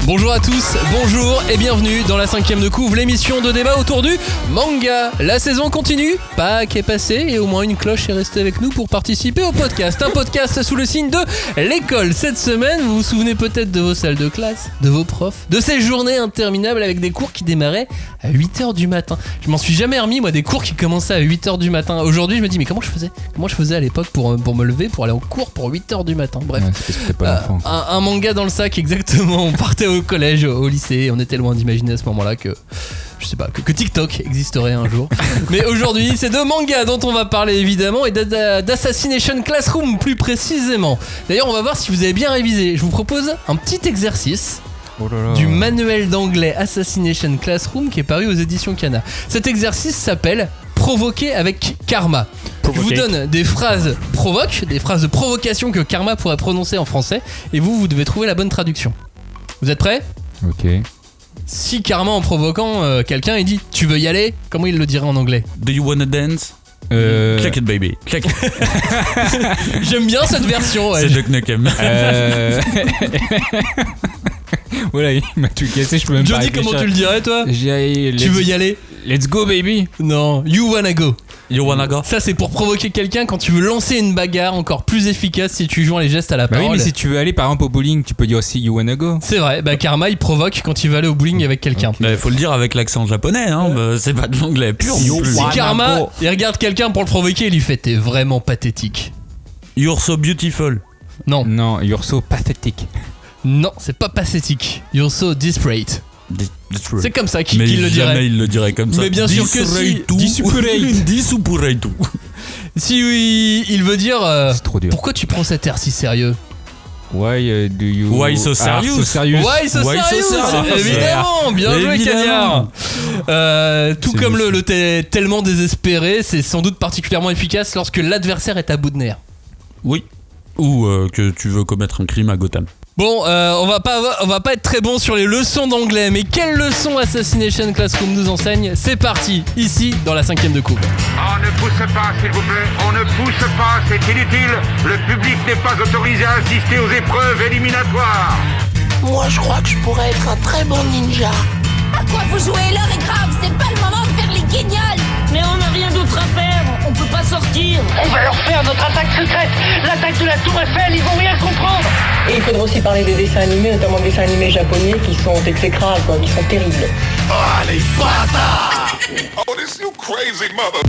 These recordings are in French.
Bonjour à tous, bonjour et bienvenue dans la 5ème de couve, l'émission de débat autour du manga. La saison continue, Pâques est passé et au moins une cloche est restée avec nous pour participer au podcast. Un podcast sous le signe de l'école. Cette semaine, vous vous souvenez peut-être de vos salles de classe, de vos profs, de ces journées interminables avec des cours qui démarraient à 8h du matin. Je m'en suis jamais remis, moi, des cours qui commençaient à 8h du matin. Aujourd'hui, je me dis, mais comment je faisais à l'époque pour me lever, pour aller en cours pour 8h du matin. Bref, ouais, c'était pas l'enfant, un manga dans le sac, exactement. On partait au collège, au lycée, on était loin d'imaginer à ce moment-là que je sais pas, que TikTok existerait un jour. Mais aujourd'hui, c'est de manga dont on va parler évidemment et d'Assassination Classroom plus précisément. D'ailleurs, on va voir si vous avez bien révisé. Je vous propose un petit exercice du manuel d'anglais Assassination Classroom qui est paru aux éditions Kana. Cet exercice s'appelle Provoquer avec Karma. Je vous donne des phrases des phrases de provocation que Karma pourrait prononcer en français et vous devez trouver la bonne traduction. Vous êtes prêts ? Ok. Si Karma en provoquant quelqu'un il dit tu veux y aller, comment il le dirait en anglais? Do you wanna dance? Clack it baby. Clack it. J'aime bien cette version. Ouais. C'est Duck Nukem. Voilà, il m'a tout cassé, je peux même pas Jody, comment tu le dirais toi? Tu veux y aller? Let's go baby. Non, you wanna go. You wanna go? Ça c'est pour provoquer quelqu'un quand tu veux lancer une bagarre encore plus efficace si tu joins les gestes à la parole. Oui, mais si tu veux aller par exemple au bowling, tu peux dire aussi you wanna go. C'est vrai, Karma il provoque quand il veut aller au bowling avec quelqu'un. Okay. Bah, faut le dire avec l'accent japonais, hein. C'est pas de l'anglais pur. Si Karma il regarde quelqu'un pour le provoquer, il lui fait t'es vraiment pathétique. You're so beautiful. Non, you're so pathetic. Non, c'est pas pathétique. You're so desperate. C'est comme ça qu'il le dirait. Jamais il le dirait comme ça. Mais bien sûr que si. Disupurate. Si il veut dire c'est trop dur. Pourquoi tu prends cet air si sérieux? Why do you... Why so serious? Why so serious? Évidemment, bien joué Cagnard. Tout c'est comme le tellement désespéré, c'est sans doute particulièrement efficace lorsque l'adversaire est à bout de nerfs. Oui. Ou que tu veux commettre un crime à Gotham. Bon, on va pas être très bon sur les leçons d'anglais, mais quelle leçon Assassination Classroom nous enseigne? C'est parti, ici, dans la 5ème de couve. On ne pousse pas, s'il vous plaît. On ne pousse pas, c'est inutile. Le public n'est pas autorisé à assister aux épreuves éliminatoires. Moi, je crois que je pourrais être un très bon ninja. À quoi vous jouez? L'heure est grave, c'est pas le moment de faire les guignols. Mais on n'a rien d'autre à faire, on peut pas sortir. On va leur faire notre attaque secrète, l'attaque de la Tour Eiffel, ils vont rien comprendre. Et il faudra aussi parler des dessins animés, notamment des dessins animés japonais qui sont exécrables, quoi, qui sont terribles. Ah, les bâtards! Oh, this you crazy mother!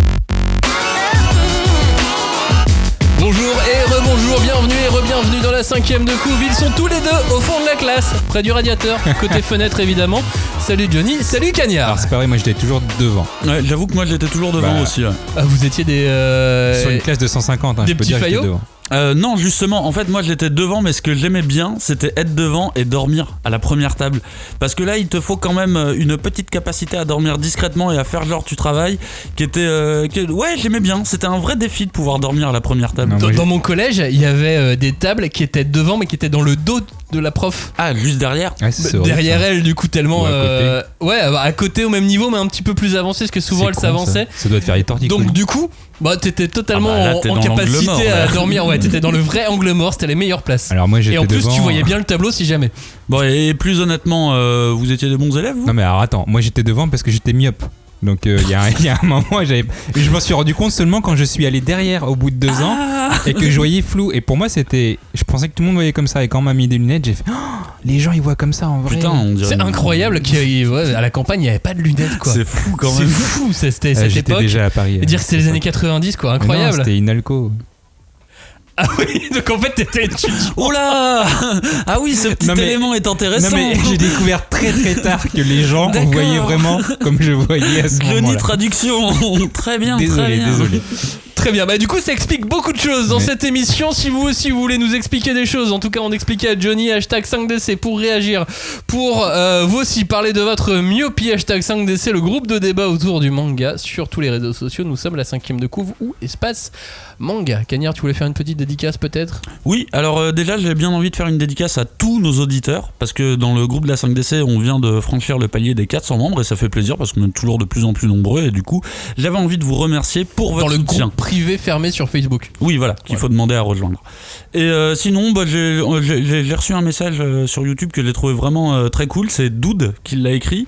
Bonjour et rebonjour, bienvenue et re-bienvenue dans la 5ème de couve. Ils sont tous les deux au fond de la classe, près du radiateur, côté fenêtre évidemment. Salut Johnny, salut Cagnard. Alors c'est pareil, moi j'étais toujours devant. Ouais, j'avoue que moi j'étais toujours devant aussi. Ouais. Ah, vous étiez des... Sur une classe de 150, des je peux petits dire faillots. que j'étais devant. Non, justement, en fait, moi j'étais devant, mais ce que j'aimais bien, c'était être devant et dormir à la première table. Parce que là, il te faut quand même une petite capacité à dormir discrètement et à faire genre tu travailles, qui était... ouais, j'aimais bien, c'était un vrai défi de pouvoir dormir à la première table. Non, dans mon collège, il y avait des tables qui étaient devant, mais qui étaient dans le dos de la prof. Ah, juste derrière? Ouais, c'est derrière elle, du coup, tellement... Ouais, à côté au même niveau, mais un petit peu plus avancé, parce que souvent elle s'avançait. Ça doit te faire les torticolis. Donc du coup... t'étais totalement en capacité à dormir. Ouais, t'étais dans le vrai angle mort, c'était les meilleures places. Alors moi j'étais et en plus devant, tu voyais bien le tableau si jamais. Bon, et plus honnêtement, vous étiez des bons élèves, vous? Non mais alors attends, moi j'étais devant parce que j'étais myope. Donc il y a un moment je m'en suis rendu compte seulement quand je suis allé derrière au bout de 2 ans et que je voyais flou. Et pour moi c'était... Je pensais que tout le monde voyait comme ça. Et quand on m'a mis des lunettes, j'ai fait les gens ils voient comme ça en vrai. Putain, on dirait... C'est incroyable qu'à la campagne il n'y avait pas de lunettes quoi. C'est fou quand même. C'est fou, c'était cette j'étais époque. Déjà à Paris. Et dire que c'était les années 90 quoi, incroyable. Non, c'était Inalco. Ah oui, donc en fait t'étais étudiant. Oh là! Ah oui, ce petit élément est intéressant. Non mais j'ai découvert très tard que les gens voyaient vraiment comme je voyais à ce moment-là. Johnny traduction. Très bien, désolé. Très bien, bah du coup ça explique beaucoup de choses dans cette émission. Si vous aussi vous voulez nous expliquer des choses, en tout cas on expliquait à Johnny, hashtag 5DC pour réagir, pour vous aussi parler de votre myopie, hashtag 5DC, le groupe de débat autour du manga sur tous les réseaux sociaux. Nous sommes la 5ème de couve ou espace manga. Cagnard, tu voulais faire une petite dédicace peut-être? Oui, alors déjà j'ai bien envie de faire une dédicace à tous nos auditeurs, parce que dans le groupe de la 5DC on vient de franchir le palier des 400 membres et ça fait plaisir parce qu'on est toujours de plus en plus nombreux et du coup j'avais envie de vous remercier pour votre soutien. privé fermé sur Facebook. Oui, voilà, qu'il faut demander à rejoindre. Et sinon, j'ai reçu un message sur YouTube que j'ai trouvé vraiment très cool. C'est Dude qui l'a écrit.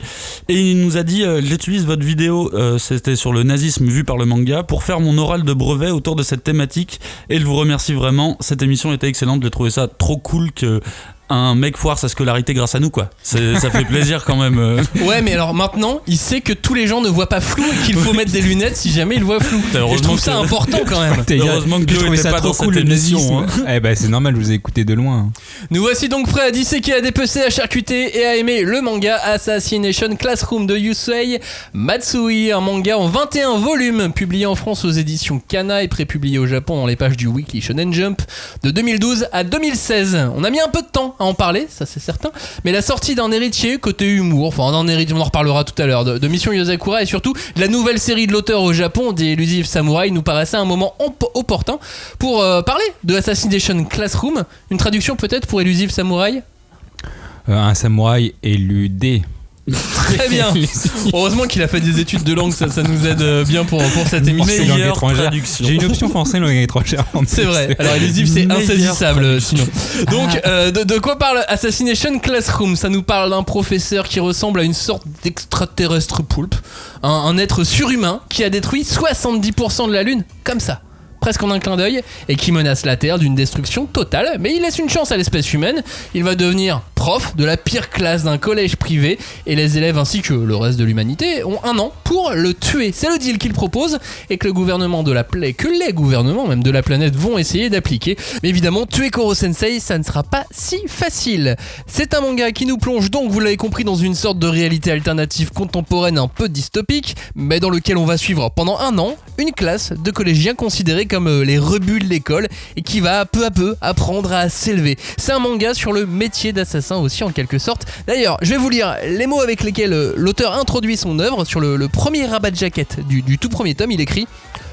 Et il nous a dit j'utilise votre vidéo, c'était sur le nazisme vu par le manga, pour faire mon oral de brevet autour de cette thématique. Et je vous remercie vraiment. Cette émission était excellente. J'ai trouvé ça trop cool que un mec foire sa scolarité grâce à nous, quoi. Ça fait plaisir quand même. Ouais, mais alors maintenant, il sait que tous les gens ne voient pas flou et qu'il faut mettre des lunettes si jamais ils voient flou. Et je trouve ça important quand même. Heureusement que Joe était pas dans cette émission. Eh ben c'est normal, je vous ai écouté de loin. Nous voici donc prêts à disséquer, à dépecer, à charcuter et à aimer le manga Assassination Classroom de Yusei Matsui, un manga en 21 volumes publié en France aux éditions Kana et prépublié au Japon dans les pages du Weekly Shonen Jump de 2012 à 2016. On a mis un peu de temps à en parler, ça c'est certain, mais la sortie d'un héritier côté humour, enfin d'un héritier, on en reparlera tout à l'heure, de Mission Yozakura et surtout de la nouvelle série de l'auteur au Japon, des Elusive Samurai, nous paraissait un moment opportun pour parler de Assassination Classroom. Une traduction peut-être pour Elusive Samurai? Un samouraï éludé. Très bien. Heureusement qu'il a fait des études de langue, ça nous aide bien pour cette émission. J'ai une option français langue étrangère. C'est vrai. Alors Elusive c'est insaisissable sinon. Donc de quoi parle Assassination Classroom? Ça nous parle d'un professeur qui ressemble à une sorte d'extraterrestre poulpe, un être surhumain qui a détruit 70% de la Lune comme ça, presque en un clin d'œil, et qui menace la Terre d'une destruction totale, mais il laisse une chance à l'espèce humaine. Il va devenir prof de la pire classe d'un collège privé, et les élèves ainsi que le reste de l'humanité ont 1 an pour le tuer. C'est le deal qu'il propose, et que le gouvernement de les gouvernements même de la planète vont essayer d'appliquer. Mais évidemment, tuer Koro Sensei, ça ne sera pas si facile. C'est un manga qui nous plonge donc, vous l'avez compris, dans une sorte de réalité alternative contemporaine un peu dystopique, mais dans lequel on va suivre pendant 1 an une classe de collégiens considérés comme les rebuts de l'école et qui va peu à peu apprendre à s'élever. C'est un manga sur le métier d'assassin aussi en quelque sorte. D'ailleurs, je vais vous lire les mots avec lesquels l'auteur introduit son œuvre. Sur le premier rabat de jaquette du tout premier tome, il écrit: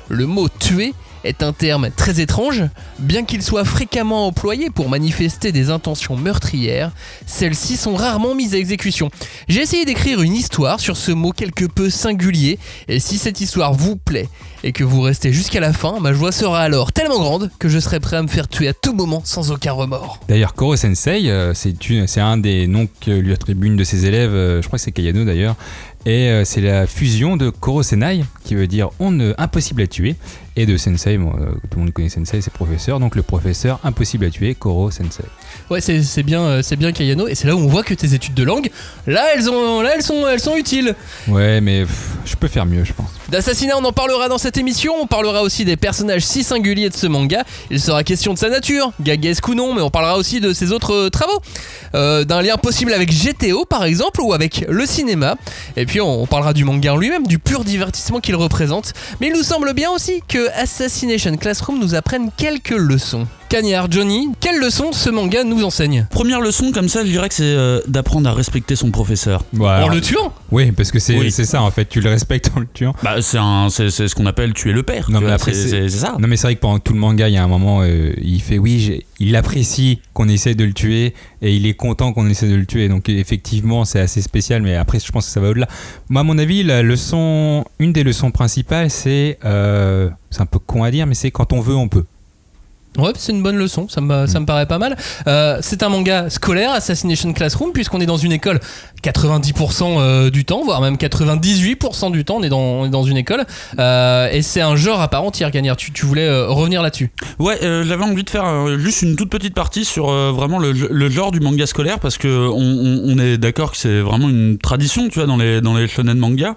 le mot tuer est un terme très étrange, bien qu'il soit fréquemment employé pour manifester des intentions meurtrières, celles-ci sont rarement mises à exécution. J'ai essayé d'écrire une histoire sur ce mot quelque peu singulier, et si cette histoire vous plaît et que vous restez jusqu'à la fin, ma joie sera alors tellement grande que je serai prêt à me faire tuer à tout moment sans aucun remords. D'ailleurs, Koro Sensei, c'est un des noms que lui attribue une de ses élèves, je crois que c'est Kayano d'ailleurs, et c'est la fusion de Koro Senai, qui veut dire impossible à tuer, et de Sensei, tout le monde connaît Sensei, c'est professeur, donc le professeur impossible à tuer, Koro Sensei. Ouais, c'est bien Kayano, et c'est là où on voit que tes études de langue, elles sont utiles. Ouais, mais je peux faire mieux, je pense. D'assassinat, on en parlera dans cette émission. On parlera aussi des personnages si singuliers de ce manga. Il sera question de sa nature, gaguesque ou non, mais on parlera aussi de ses autres travaux, d'un lien possible avec GTO par exemple, ou avec le cinéma. Et puis on parlera du manga en lui-même, du pur divertissement qu'il représente. Mais il nous semble bien aussi que Assassination Classroom nous apprenne quelques leçons. Cagnard, Johnny, quelle leçon ce manga nous enseigne? Première leçon comme ça, je dirais que c'est d'apprendre à respecter son professeur. Ouais, en le tuant? Oui, parce que c'est ça en fait, tu le respectes en le tuant. Bah c'est ce qu'on appelle tuer le père. Non mais après c'est ça. Non mais c'est vrai que pendant tout le manga, il y a un moment, il fait il apprécie qu'on essaie de le tuer et il est content qu'on essaie de le tuer. Donc effectivement, c'est assez spécial, mais après je pense que ça va au-delà. Moi, à mon avis, une des leçons principales, c'est un peu con à dire, mais c'est quand on veut, on peut. Ouais, c'est une bonne leçon, ça me paraît pas mal. C'est un manga scolaire, Assassination Classroom, puisqu'on est dans une école 90% du temps, voire même 98% du temps, on est dans une école. Et c'est un genre à part entière, Cagnard. Tu voulais revenir là-dessus? Ouais, j'avais envie de faire juste une toute petite partie sur vraiment le genre du manga scolaire, parce que on est d'accord que c'est vraiment une tradition, tu vois, dans les shonen manga.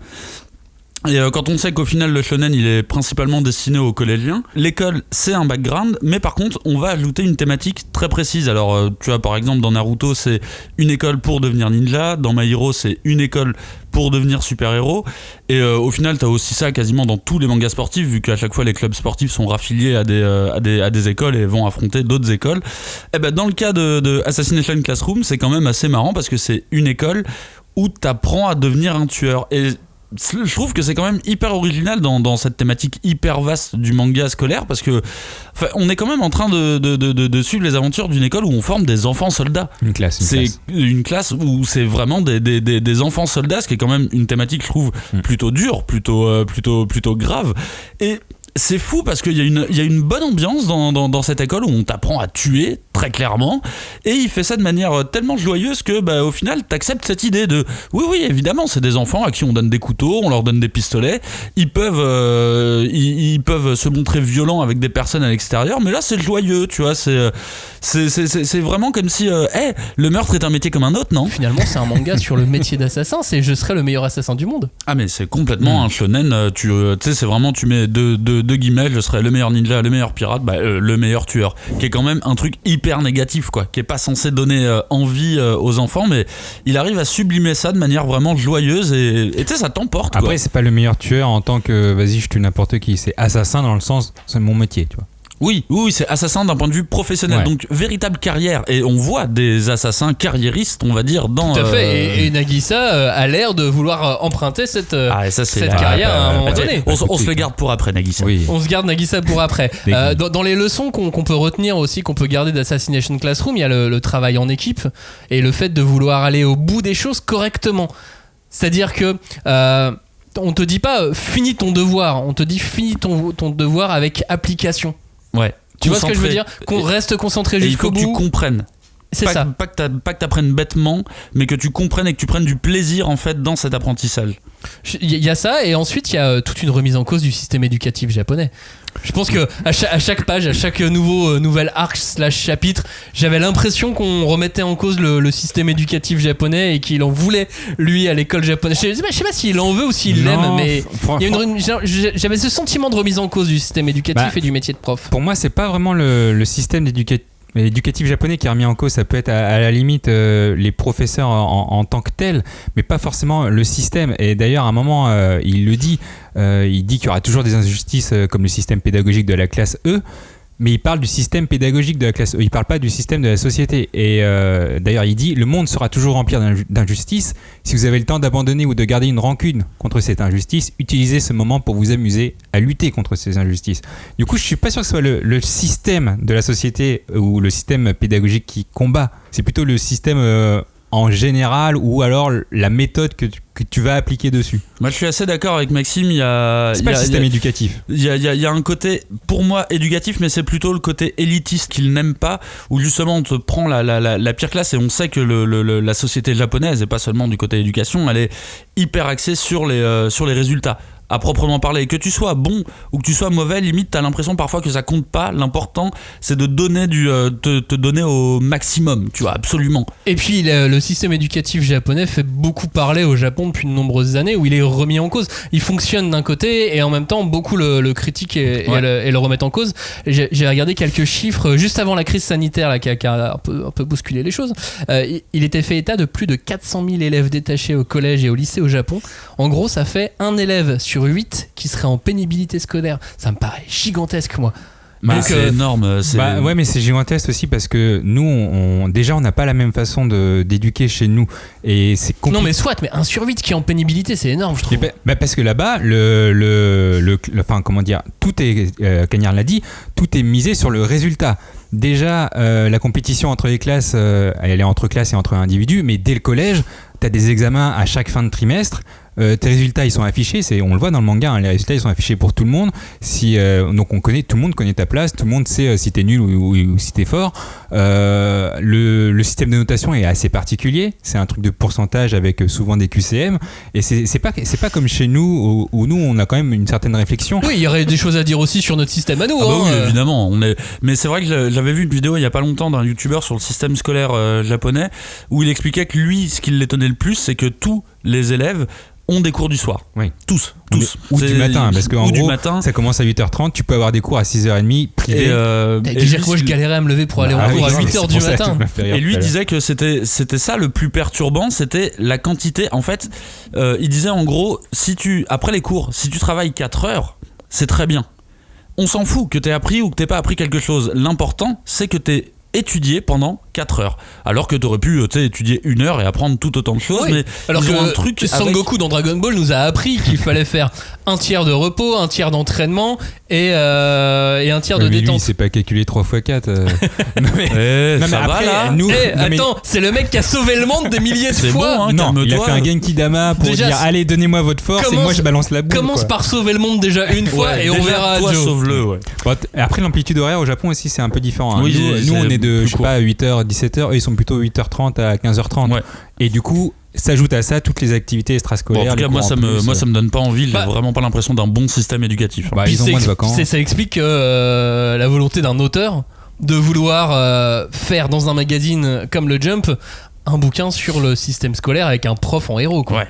Et quand on sait qu'au final le shonen il est principalement destiné aux collégiens, l'école c'est un background, mais par contre on va ajouter une thématique très précise. Alors tu vois, par exemple dans Naruto c'est une école pour devenir ninja, dans My Hero c'est une école pour devenir super-héros, et au final t'as aussi ça quasiment dans tous les mangas sportifs, vu qu'à chaque fois les clubs sportifs sont raffiliés à des écoles et vont affronter d'autres écoles. Et ben dans le cas de Assassination Classroom, c'est quand même assez marrant parce que c'est une école où t'apprends à devenir un tueur, et je trouve que c'est quand même hyper original dans cette thématique hyper vaste du manga scolaire, parce que on est quand même en train de suivre les aventures d'une école où on forme des enfants soldats. Une classe où c'est vraiment des enfants soldats, ce qui est quand même une thématique, je trouve, plutôt dure, plutôt grave. Et c'est fou parce qu'il y a une bonne ambiance dans cette école où on t'apprend à tuer, très clairement, et il fait ça de manière tellement joyeuse que au final t'acceptes cette idée de oui évidemment c'est des enfants à qui on donne des couteaux, on leur donne des pistolets, ils peuvent se montrer violents avec des personnes à l'extérieur, mais là c'est joyeux, tu vois, c'est vraiment comme si le meurtre est un métier comme un autre, non? Finalement c'est un manga sur le métier d'assassin, c'est je serai le meilleur assassin du monde. Ah mais c'est complètement un shonen, tu sais, c'est vraiment, tu mets deux guillemets, je serai le meilleur ninja, le meilleur pirate, le meilleur tueur, qui est quand même un truc hyper négatif, quoi, qui est pas censé donner envie aux enfants, mais il arrive à sublimer ça de manière vraiment joyeuse, et tu sais, ça t'emporte, quoi. Après c'est pas le meilleur tueur en tant que vas-y je tue n'importe qui, c'est assassin dans le sens c'est mon métier, tu vois. Oui, c'est assassin d'un point de vue professionnel, donc véritable carrière, et on voit des assassins carriéristes, on va dire, dans... Tout à fait, et Nagisa a l'air de vouloir emprunter cette carrière à un moment donné. On se le garde pour après, Nagisa. Oui. On se garde Nagisa pour après. Dans les leçons qu'on peut retenir aussi, qu'on peut garder d'Assassination Classroom, il y a le travail en équipe, et le fait de vouloir aller au bout des choses correctement. C'est-à-dire que... on te dit pas finis ton devoir, on te dit finis ton devoir avec application. Ouais. Tu vois ce que je veux dire? Qu'on reste concentré jusqu'au bout. Il faut que tu comprennes. C'est ça. Pas que t'apprennes bêtement, mais que tu comprennes et que tu prennes du plaisir en fait dans cet apprentissage. Il y a ça, et ensuite il y a toute une remise en cause du système éducatif japonais. Je pense que à chaque page, à chaque nouvel arc / chapitre, j'avais l'impression qu'on remettait en cause le système éducatif japonais et qu'il en voulait lui à l'école japonaise. Je sais pas s'il en veut ou s'il l'aime, mais j'avais ce sentiment de remise en cause du système éducatif et du métier de prof. Pour moi, c'est pas vraiment le système éducatif japonais qui est remis en cause, ça peut être à la limite les professeurs en tant que tels, mais pas forcément le système. Et d'ailleurs à un moment il le dit, il dit qu'il y aura toujours des injustices comme le système pédagogique de la classe E, mais il parle du système pédagogique de la classe E, il parle pas du système de la société. Et d'ailleurs il dit le monde sera toujours rempli d'injustices. Si vous avez le temps d'abandonner ou de garder une rancune contre cette injustice, utilisez ce moment pour vous amuser à lutter contre ces injustices. Du coup je suis pas sûr que ce soit le système de la société ou le système pédagogique qui combat, c'est plutôt le système en général, ou alors la méthode que tu vas appliquer dessus. Moi je suis assez d'accord avec Maxime, c'est pas le système éducatif. Il y a un côté pour moi éducatif, mais c'est plutôt le côté élitiste qu'il n'aime pas, où justement on te prend la pire classe, et on sait que la société japonaise, et pas seulement du côté éducation, elle est hyper axée sur les résultats à proprement parler. Que tu sois bon ou que tu sois mauvais, limite t'as l'impression parfois que ça compte pas. L'important c'est de donner te donner au maximum, tu vois, absolument. Et puis le système éducatif japonais fait beaucoup parler au Japon depuis de nombreuses années, où il est remis en cause. Il fonctionne d'un côté et en même temps beaucoup le critiquent et le remettent en cause. J'ai regardé quelques chiffres juste avant la crise sanitaire là, qui a un peu bousculé les choses. Il était fait état de plus de 400 000 élèves détachés au collège et au lycée au Japon. En gros ça fait un élève sur 8 qui serait en pénibilité scolaire. Ça me paraît gigantesque, moi. C'est énorme. Ouais, mais c'est gigantesque aussi parce que nous, on n'a pas la même façon d'éduquer chez nous. Et c'est compliqué. Non, mais soit, mais 1 sur 8 qui est en pénibilité, c'est énorme, je trouve. Parce que là-bas, enfin, comment dire, tout est, Cagnard l'a dit, tout est misé sur le résultat. Déjà, la compétition entre les classes, elle est entre classes et entre individus, mais dès le collège, t'as des examens à chaque fin de trimestre. Tes résultats ils sont affichés, on le voit dans le manga, hein, les résultats ils sont affichés pour tout le monde. Donc tout le monde connaît ta place, tout le monde sait si t'es nul ou si t'es fort. Le système de notation est assez particulier, c'est un truc de pourcentage avec souvent des QCM, et c'est pas comme chez nous où nous on a quand même une certaine réflexion. Oui, il y aurait des choses à dire aussi sur notre système à nous. Oui, évidemment. Mais c'est vrai que j'avais vu une vidéo il y a pas longtemps d'un youtubeur sur le système scolaire japonais, où il expliquait que lui, ce qui l'étonnait le plus, c'est que tous les élèves ont des cours du soir. Oui. Tous. Ou du matin, parce qu'en gros, ça commence à 8h30, tu peux avoir des cours à 6h30 privés. Moi je galérais à me lever pour aller en cours à 8h du matin. Et lui disait que c'était ça le plus perturbant, c'était la quantité. En fait, il disait en gros, après les cours, si tu travailles 4 heures, c'est très bien. On s'en fout que t'aies appris ou que t'aies pas appris quelque chose. L'important, c'est que t'aies étudier pendant 4 heures. Alors que t'aurais pu étudier 1 heure et apprendre tout autant de choses. Oui. Mais alors ils ont un que truc Sangoku dans Dragon Ball nous a appris qu'il fallait faire un tiers de repos, un tiers d'entraînement et un tiers de mais détente. lui, c'est pas calculé 3x4. non mais ça après, va là. nous, Attends, c'est le mec qui a sauvé le monde des milliers de C'est fois. bon, hein, non, il a calme-toi. fait un Genki Dama pour Déjà, dire allez, donnez-moi votre force et moi je balance la boule. Commence quoi. par sauver le monde déjà une fois Ouais, et on déjà, verra toi, Joe. sauve-le, ouais. Bon, après, l'amplitude horaire au Japon aussi, c'est un peu différent. Hein. Oui, nous, c'est on est de, plus je sais pas, 8h, 17h. Eux, ils sont plutôt 8h30 à 15h30. Ouais. Et du coup, s'ajoute à ça toutes les activités Bon, extrascolaires. en tout cas, moi ça me donne pas envie. J'ai vraiment pas l'impression d'un bon système éducatif. Bah, Puis ils ont moins de vacances. ça explique la volonté d'un auteur de vouloir faire dans un magazine comme le Jump un bouquin sur le système scolaire avec un prof en héros, quoi. Ouais.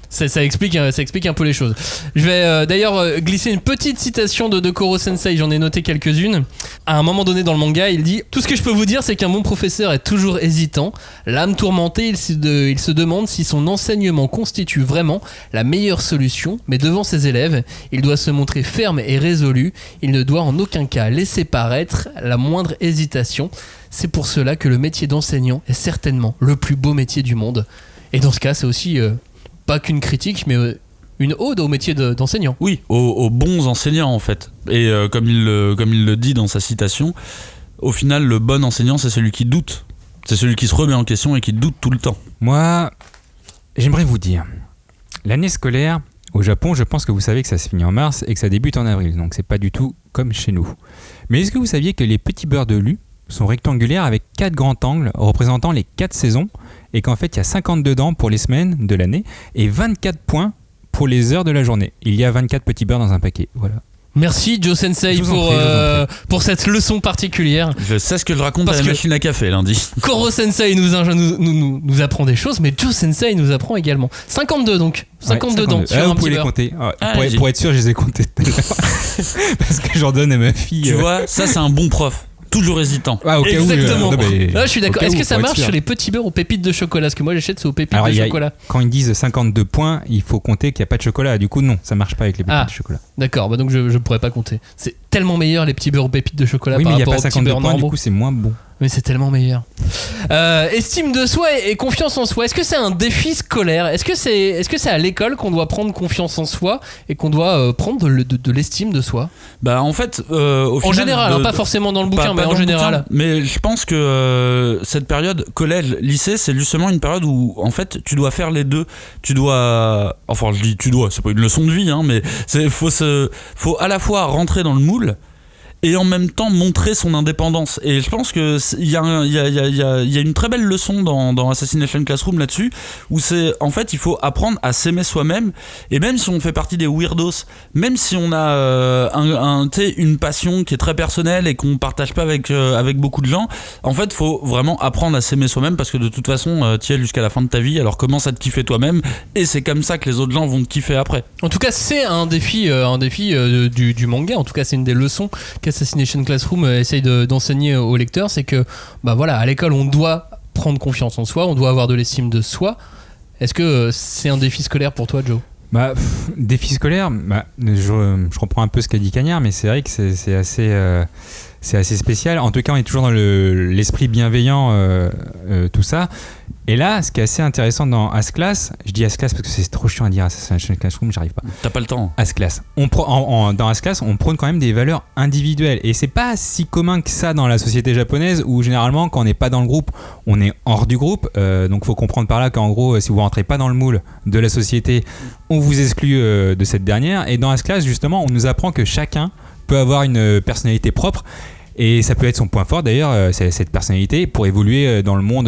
Ça explique un peu les choses. Je vais d'ailleurs glisser une petite citation de Koro Sensei, j'en ai noté quelques-unes. À un moment donné dans le manga, il dit « Tout ce que je peux vous dire, c'est qu'un bon professeur est toujours hésitant. L'âme tourmentée, il se demande si son enseignement constitue vraiment la meilleure solution, mais devant ses élèves, il doit se montrer ferme et résolu. Il ne doit en aucun cas laisser paraître la moindre hésitation. C'est pour cela que le métier d'enseignant est certainement le plus beau métier du monde. » Et dans ce cas, c'est aussi... pas qu'une critique, mais une ode au métier d'enseignant. Oui, aux bons enseignants en fait. Et comme il le dit dans sa citation, au final, le bon enseignant, c'est celui qui doute. C'est celui qui se remet en question et qui doute tout le temps. Moi, j'aimerais vous dire, l'année scolaire au Japon, je pense que vous savez que ça se finit en mars et que ça débute en avril. Donc c'est pas du tout comme chez nous. Mais est-ce que vous saviez que les petits beurres de Lu sont rectangulaires avec 4 grands angles représentant les 4 saisons et qu'en fait il y a 52 dents pour les semaines de l'année et 24 points pour les heures de la journée. Il y a 24 petits beurres dans un paquet. Voilà. Merci Joe Sensei pour cette leçon particulière. Je sais ce que je raconte Parce à la que machine à café lundi. Koro Sensei nous apprend des choses, mais Joe Sensei nous apprend également. 52 donc. 52 dents sur vous un pouvez petit les beurre. compter. Pour être sûr, je les ai comptés tout à l'heure. Parce que j'en donne à ma fille. Tu vois, ça c'est un bon prof. Toujours hésitant. Ah, au cas Exactement. Où, Là, je suis d'accord. Est-ce que ça marche sur sur les petits beurres aux pépites de chocolat? Parce que moi, j'achète c'est aux pépites de chocolat. Quand ils disent 52 points, il faut compter qu'il n'y a pas de chocolat. Du coup, non, ça marche pas avec les pépites de chocolat. D'accord, bah donc je pourrais pas compter. C'est tellement meilleur les petits beurres aux pépites de chocolat par rapport aux petits beurres normaux. Du coup, c'est moins bon. Mais c'est tellement meilleur. Estime de soi et confiance en soi. Est-ce que c'est un défi scolaire? Est-ce que c'est à l'école qu'on doit prendre confiance en soi et qu'on doit prendre de l'estime de soi? Bah en fait, en général, pas forcément dans le bouquin, mais en général. Mais je pense que cette période collège, lycée, c'est justement une période où en fait tu dois faire les deux. Tu dois, enfin je dis tu dois, c'est pas une leçon de vie, hein, mais faut à la fois rentrer dans le moule et en même temps montrer son indépendance. Et je pense qu'il y a une très belle leçon dans Assassination Classroom là-dessus, où c'est en fait il faut apprendre à s'aimer soi-même, et même si on fait partie des weirdos, même si on a une passion qui est très personnelle et qu'on partage pas avec beaucoup de gens, en fait faut vraiment apprendre à s'aimer soi-même, parce que de toute façon tu es jusqu'à la fin de ta vie, alors commence à te kiffer toi-même, et c'est comme ça que les autres gens vont te kiffer après. En tout cas c'est un défi du manga, en tout cas c'est une des leçons qu'Assassination Classroom essaye d'enseigner aux lecteurs, c'est que bah voilà, à l'école on doit prendre confiance en soi, on doit avoir de l'estime de soi. Est-ce que c'est un défi scolaire pour toi, Joe? Défi scolaire, je reprends un peu ce qu'a dit Cagnard, mais c'est vrai que c'est assez spécial. En tout cas, on est toujours dans l'esprit bienveillant, tout ça. Et là, ce qui est assez intéressant dans As-Class, je dis As-Class parce que c'est trop chiant à dire Assassination Classroom, j'arrive pas. T'as pas le temps. As-Class. Dans As-Class, on prône quand même des valeurs individuelles. Et c'est pas si commun que ça dans la société japonaise, où généralement, quand on n'est pas dans le groupe, on est hors du groupe. Donc faut comprendre par là qu'en gros, si vous rentrez pas dans le moule de la société, on vous exclut de cette dernière. Et dans As-Class, justement, on nous apprend que chacun peut avoir une personnalité propre. Et ça peut être son point fort d'ailleurs, cette personnalité, pour évoluer dans le monde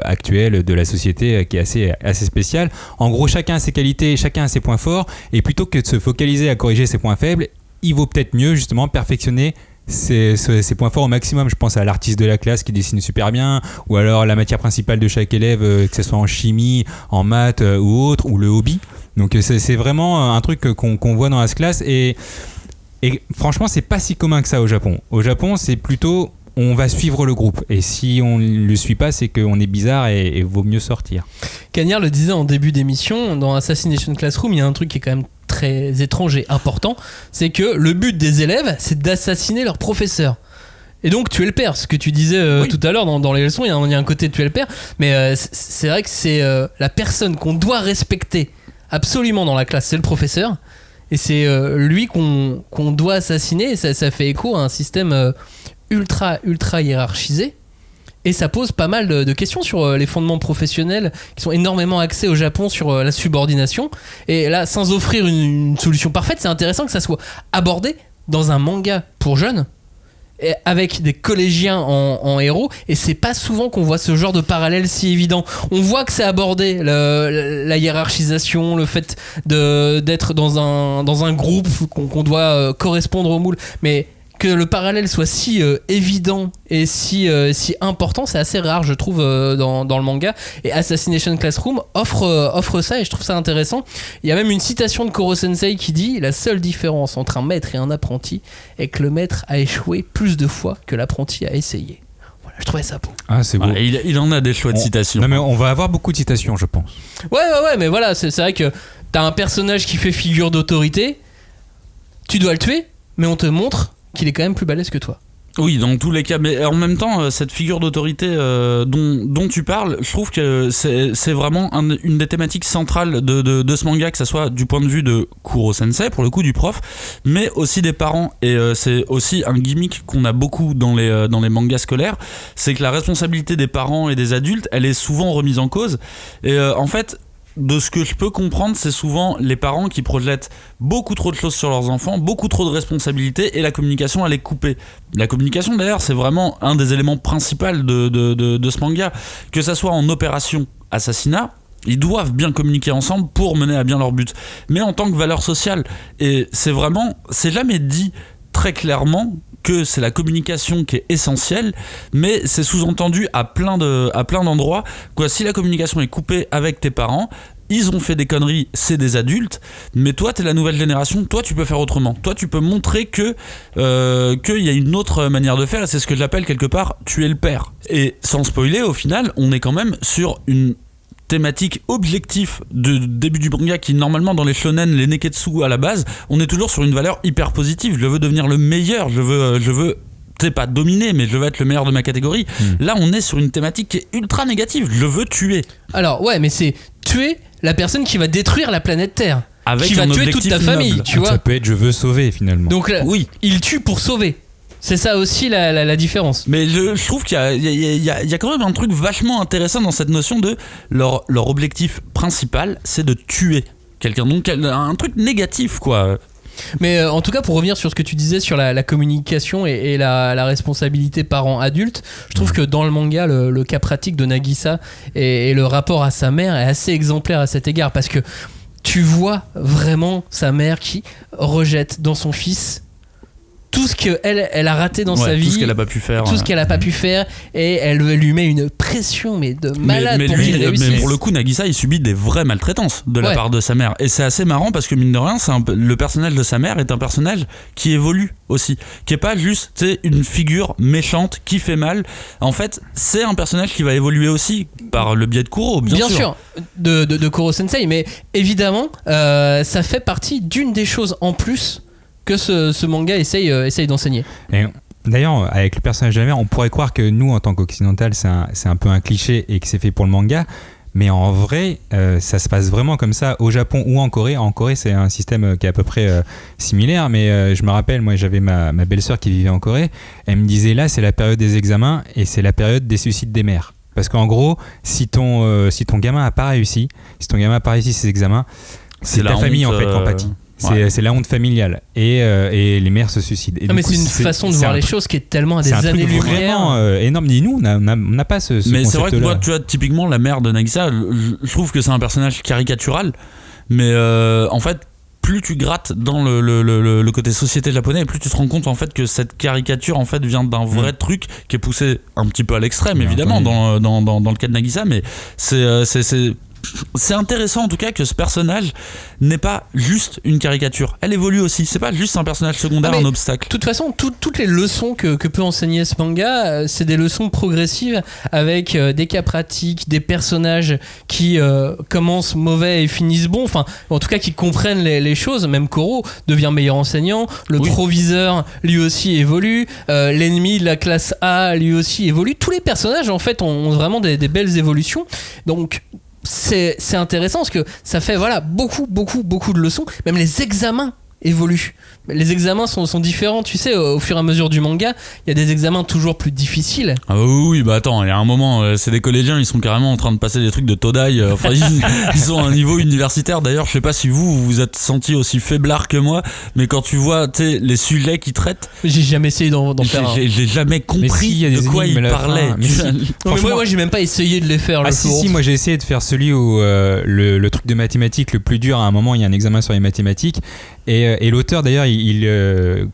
actuel de la société qui est assez spécial. En gros, chacun a ses qualités, chacun a ses points forts, et plutôt que de se focaliser à corriger ses points faibles, il vaut peut-être mieux justement perfectionner ses points forts au maximum. Je pense à l'artiste de la classe qui dessine super bien, ou alors la matière principale de chaque élève, que ce soit en chimie, en maths ou autre, ou le hobby. Donc c'est vraiment un truc qu'on voit dans As-Class, et franchement, c'est pas si commun que ça au Japon. Au Japon, c'est plutôt on va suivre le groupe. Et si on ne le suit pas, c'est qu'on est bizarre et vaut mieux sortir. Cagnard le disait en début d'émission, dans Assassination Classroom, il y a un truc qui est quand même très étrange et important, c'est que le but des élèves, c'est d'assassiner leur professeur. Et donc tuer le père, ce que tu disais tout à l'heure dans les leçons, il y a un côté de tuer le père, mais c'est vrai que c'est la personne qu'on doit respecter absolument dans la classe, c'est le professeur, et c'est lui qu'on doit assassiner, et ça fait écho à un système ultra hiérarchisé, et ça pose pas mal de questions sur les fondements professionnels qui sont énormément axés au Japon sur la subordination, et là, sans offrir une solution parfaite, c'est intéressant que ça soit abordé dans un manga pour jeunes, avec des collégiens en héros, et c'est pas souvent qu'on voit ce genre de parallèle si évident. On voit que c'est abordé, la hiérarchisation, le fait d'être dans un groupe qu'on doit correspondre au moule, mais que le parallèle soit si évident et si important, c'est assez rare, je trouve, dans le manga. Et Assassination Classroom offre ça, et je trouve ça intéressant. Il y a même une citation de Koro Sensei qui dit: la seule différence entre un maître et un apprenti est que le maître a échoué plus de fois que l'apprenti a essayé. Voilà, je trouvais ça beau. Ah, c'est beau. Il en a des choix de citations. Non, mais on va avoir beaucoup de citations, je pense. Ouais, mais voilà, c'est vrai que t'as un personnage qui fait figure d'autorité, tu dois le tuer, mais on te montre qu'il est quand même plus balèze que toi. Oui, dans tous les cas, mais en même temps, cette figure d'autorité dont tu parles, je trouve que c'est vraiment une des thématiques centrales de ce manga, que ça soit du point de vue de Kuro Sensei, pour le coup du prof, mais aussi des parents, et c'est aussi un gimmick qu'on a beaucoup dans les mangas scolaires, c'est que la responsabilité des parents et des adultes, elle est souvent remise en cause, et en fait, de ce que je peux comprendre, c'est souvent les parents qui projettent beaucoup trop de choses sur leurs enfants, beaucoup trop de responsabilités, et la communication, elle est coupée. La communication, d'ailleurs, c'est vraiment un des éléments principaux de ce manga. Que ça soit en opération assassinat, ils doivent bien communiquer ensemble pour mener à bien leur but. Mais en tant que valeur sociale, et c'est jamais dit très clairement que c'est la communication qui est essentielle, mais c'est sous-entendu à plein d'endroits, quoi. Si la communication est coupée avec tes parents, ils ont fait des conneries, c'est des adultes, mais toi t'es la nouvelle génération, toi tu peux faire autrement, toi tu peux montrer qu'il y a une autre manière de faire, et c'est ce que j'appelle quelque part tuer le père. Et sans spoiler, au final on est quand même sur une thématique objectif de début du manga, qui normalement dans les shonen, les neketsu à la base, on est toujours sur une valeur hyper positive. Je veux devenir le meilleur, je veux tu sais, pas dominer, mais je veux être le meilleur de ma catégorie. Là on est sur une thématique qui est ultra négative, je veux tuer. Alors ouais, mais c'est tuer la personne qui va détruire la planète Terre, avec qui va tuer toute ta famille, tu vois. Ça peut être je veux sauver finalement. Donc là, oui, il tue pour sauver. C'est ça aussi la différence. Mais je trouve qu'il y a quand même un truc vachement intéressant dans cette notion de leur objectif principal, c'est de tuer quelqu'un. Donc un truc négatif, quoi. Mais en tout cas, pour revenir sur ce que tu disais sur la communication et la responsabilité parent-adulte, je trouve que dans le manga, le cas pratique de Nagisa et le rapport à sa mère est assez exemplaire à cet égard, parce que tu vois vraiment sa mère qui rejette dans son fils tout ce qu'elle a raté dans sa vie, tout ce qu'elle a pas pu faire, tout ce qu'elle a pas pu faire, et elle lui met une pression mais de malade pour qu'il réussisse. Mais pour le coup, Nagisa il subit des vraies maltraitances de la part de sa mère, et c'est assez marrant parce que mine de rien, le personnage de sa mère est un personnage qui évolue aussi, qui est pas juste une figure méchante qui fait mal. En fait, c'est un personnage qui va évoluer aussi par le biais de Kuro, bien sûr de Kuro Sensei, mais évidemment ça fait partie d'une des choses en plus que ce manga essaye d'enseigner. Et d'ailleurs, avec le personnage de la mère, on pourrait croire que nous, en tant qu'occidental, c'est un peu un cliché et que c'est fait pour le manga, mais en vrai, ça se passe vraiment comme ça au Japon ou en Corée. En Corée, c'est un système qui est à peu près similaire, mais je me rappelle, moi, j'avais ma belle-sœur qui vivait en Corée. Elle me disait, là, c'est la période des examens et c'est la période des suicides des mères. Parce qu'en gros, si ton gamin n'a pas réussi, ses examens, c'est ta famille en fait qui en pâtit. C'est la honte familiale, et les mères se suicident. Et non, mais c'est une façon de voir les choses qui est tellement à des années-lumière. C'est vraiment énorme. Et nous, on n'a pas ce mais concept-là. c'est vrai que moi, tu vois, typiquement la mère de Nagisa, je trouve que c'est un personnage caricatural, mais en fait, plus tu grattes dans le côté société japonais, plus tu te rends compte en fait que cette caricature en fait vient d'un vrai truc qui est poussé un petit peu à l'extrême, évidemment, dans le cas de Nagisa, mais c'est c'est intéressant en tout cas que ce personnage n'est pas juste une caricature. Elle évolue aussi. C'est pas juste un personnage secondaire, un obstacle. De toute façon, toutes les leçons que peut enseigner ce manga, c'est des leçons progressives avec des cas pratiques, des personnages qui commencent mauvais et finissent bons. Enfin, en tout cas, qui comprennent les choses. Même Koro devient meilleur enseignant. Le proviseur, lui aussi, évolue. L'ennemi de la classe A, lui aussi, évolue. Tous les personnages, en fait, ont vraiment des belles évolutions. Donc, c'est intéressant parce que ça fait beaucoup de leçons. Même les examens évoluent. Les examens sont différents, tu sais, au fur et à mesure du manga, il y a des examens toujours plus difficiles. Ah oui, bah attends, il y a un moment, c'est des collégiens, ils sont carrément en train de passer des trucs de Todai. Enfin, ils ont un niveau universitaire. D'ailleurs, je sais pas si vous vous êtes senti aussi faiblard que moi, mais quand tu vois, tu sais, les sujets qu'ils traitent, j'ai jamais essayé d'en faire un. J'ai jamais compris de quoi ils parlaient. Mais moi, j'ai même pas essayé de les faire. Si, moi j'ai essayé de faire celui où le truc de mathématiques le plus dur. À un moment, il y a un examen sur les mathématiques. Et l'auteur d'ailleurs,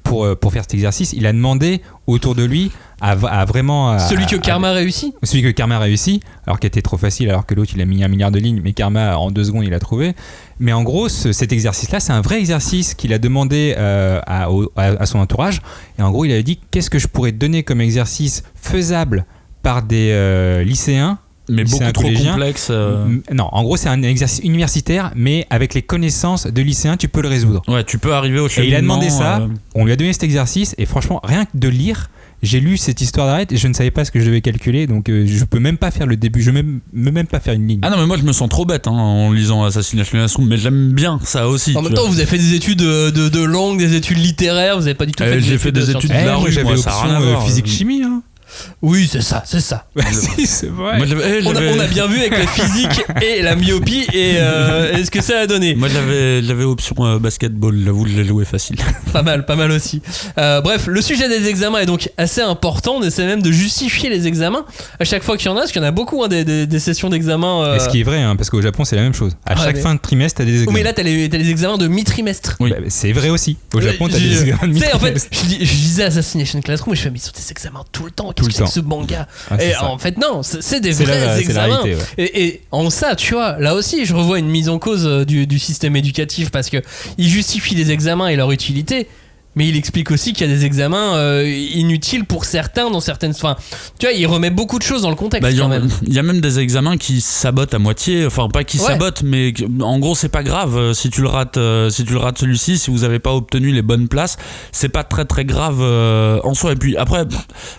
pour faire cet exercice, il a demandé autour de lui à vraiment... Celui que Karma a réussi. Celui que Karma a réussi, alors qu'il était trop facile, alors que l'autre il a mis 1 milliard de lignes, mais Karma en 2 secondes il a trouvé. Mais en gros, cet exercice-là, c'est un vrai exercice qu'il a demandé à son entourage. Et en gros, il avait dit, qu'est-ce que je pourrais te donner comme exercice faisable par des lycéens, mais beaucoup trop complexe. Non, en gros, c'est un exercice universitaire, mais avec les connaissances de lycéen, tu peux le résoudre. Ouais, tu peux arriver au cheminement. Et il a demandé ça, on lui a donné cet exercice, et franchement, rien que de lire, j'ai lu cette histoire d'arrête et je ne savais pas ce que je devais calculer, donc je peux même pas faire le début, je peux même pas faire une ligne. Ah non, mais moi je me sens trop bête en lisant Assassination Classroom, mais j'aime bien ça aussi. En même temps, vous avez fait des études de langue, des études littéraires, vous avez pas du tout fait j'ai fait des études de la rue, j'avais option physique-chimie, hein. Oui, c'est ça. Si, c'est vrai. Moi, on a bien vu avec la physique et la myopie et ce que ça a donné. Moi j'avais option basketball, j'avoue, je l'ai joué facile. Pas mal aussi. Bref, le sujet des examens est donc assez important. On essaie même de justifier les examens à chaque fois qu'il y en a, parce qu'il y en a beaucoup, hein, des sessions d'examen. Et ce qui est vrai, hein, parce qu'au Japon c'est la même chose. À chaque fin de trimestre, t'as des examens. Mais là t'as les examens de mi-trimestre. Oui. Bah, c'est vrai aussi. Au Japon t'as des examens de mi-trimestre. En fait, je disais Assassination Classroom et je fais, mais ils ont des examens tout le temps. Qu'est-ce que c'est que ce manga? Et en fait, non, c'est des vrais examens. Réalité, ouais. Et en ça, tu vois, là aussi, je revois une mise en cause du système éducatif, parce que il justifie les examens et leur utilité. Mais il explique aussi qu'il y a des examens inutiles pour certains dans certaines... Enfin, tu vois, il remet beaucoup de choses dans le contexte quand même. Il y a même des examens qui sabotent à moitié. Enfin, pas qui sabotent, mais en gros, c'est pas grave. Si tu le rates celui-ci, si vous avez pas obtenu les bonnes places, c'est pas très très grave en soi. Et puis après,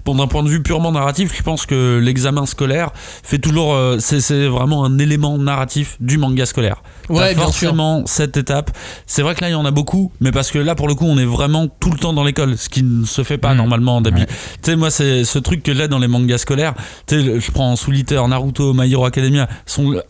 bon, d'un point de vue purement narratif, je pense que l'examen scolaire fait toujours... c'est vraiment un élément narratif du manga scolaire. Ouais, bien forcément sûr. Cette étape. C'est vrai que là, il y en a beaucoup, mais parce que là, pour le coup, on est vraiment tout le temps dans l'école, ce qui ne se fait pas normalement d'habitude. Ouais. Tu sais, moi, c'est ce truc que j'ai dans les mangas scolaires. Tu sais, je prends Soul Eater, Naruto, My Hero Academia,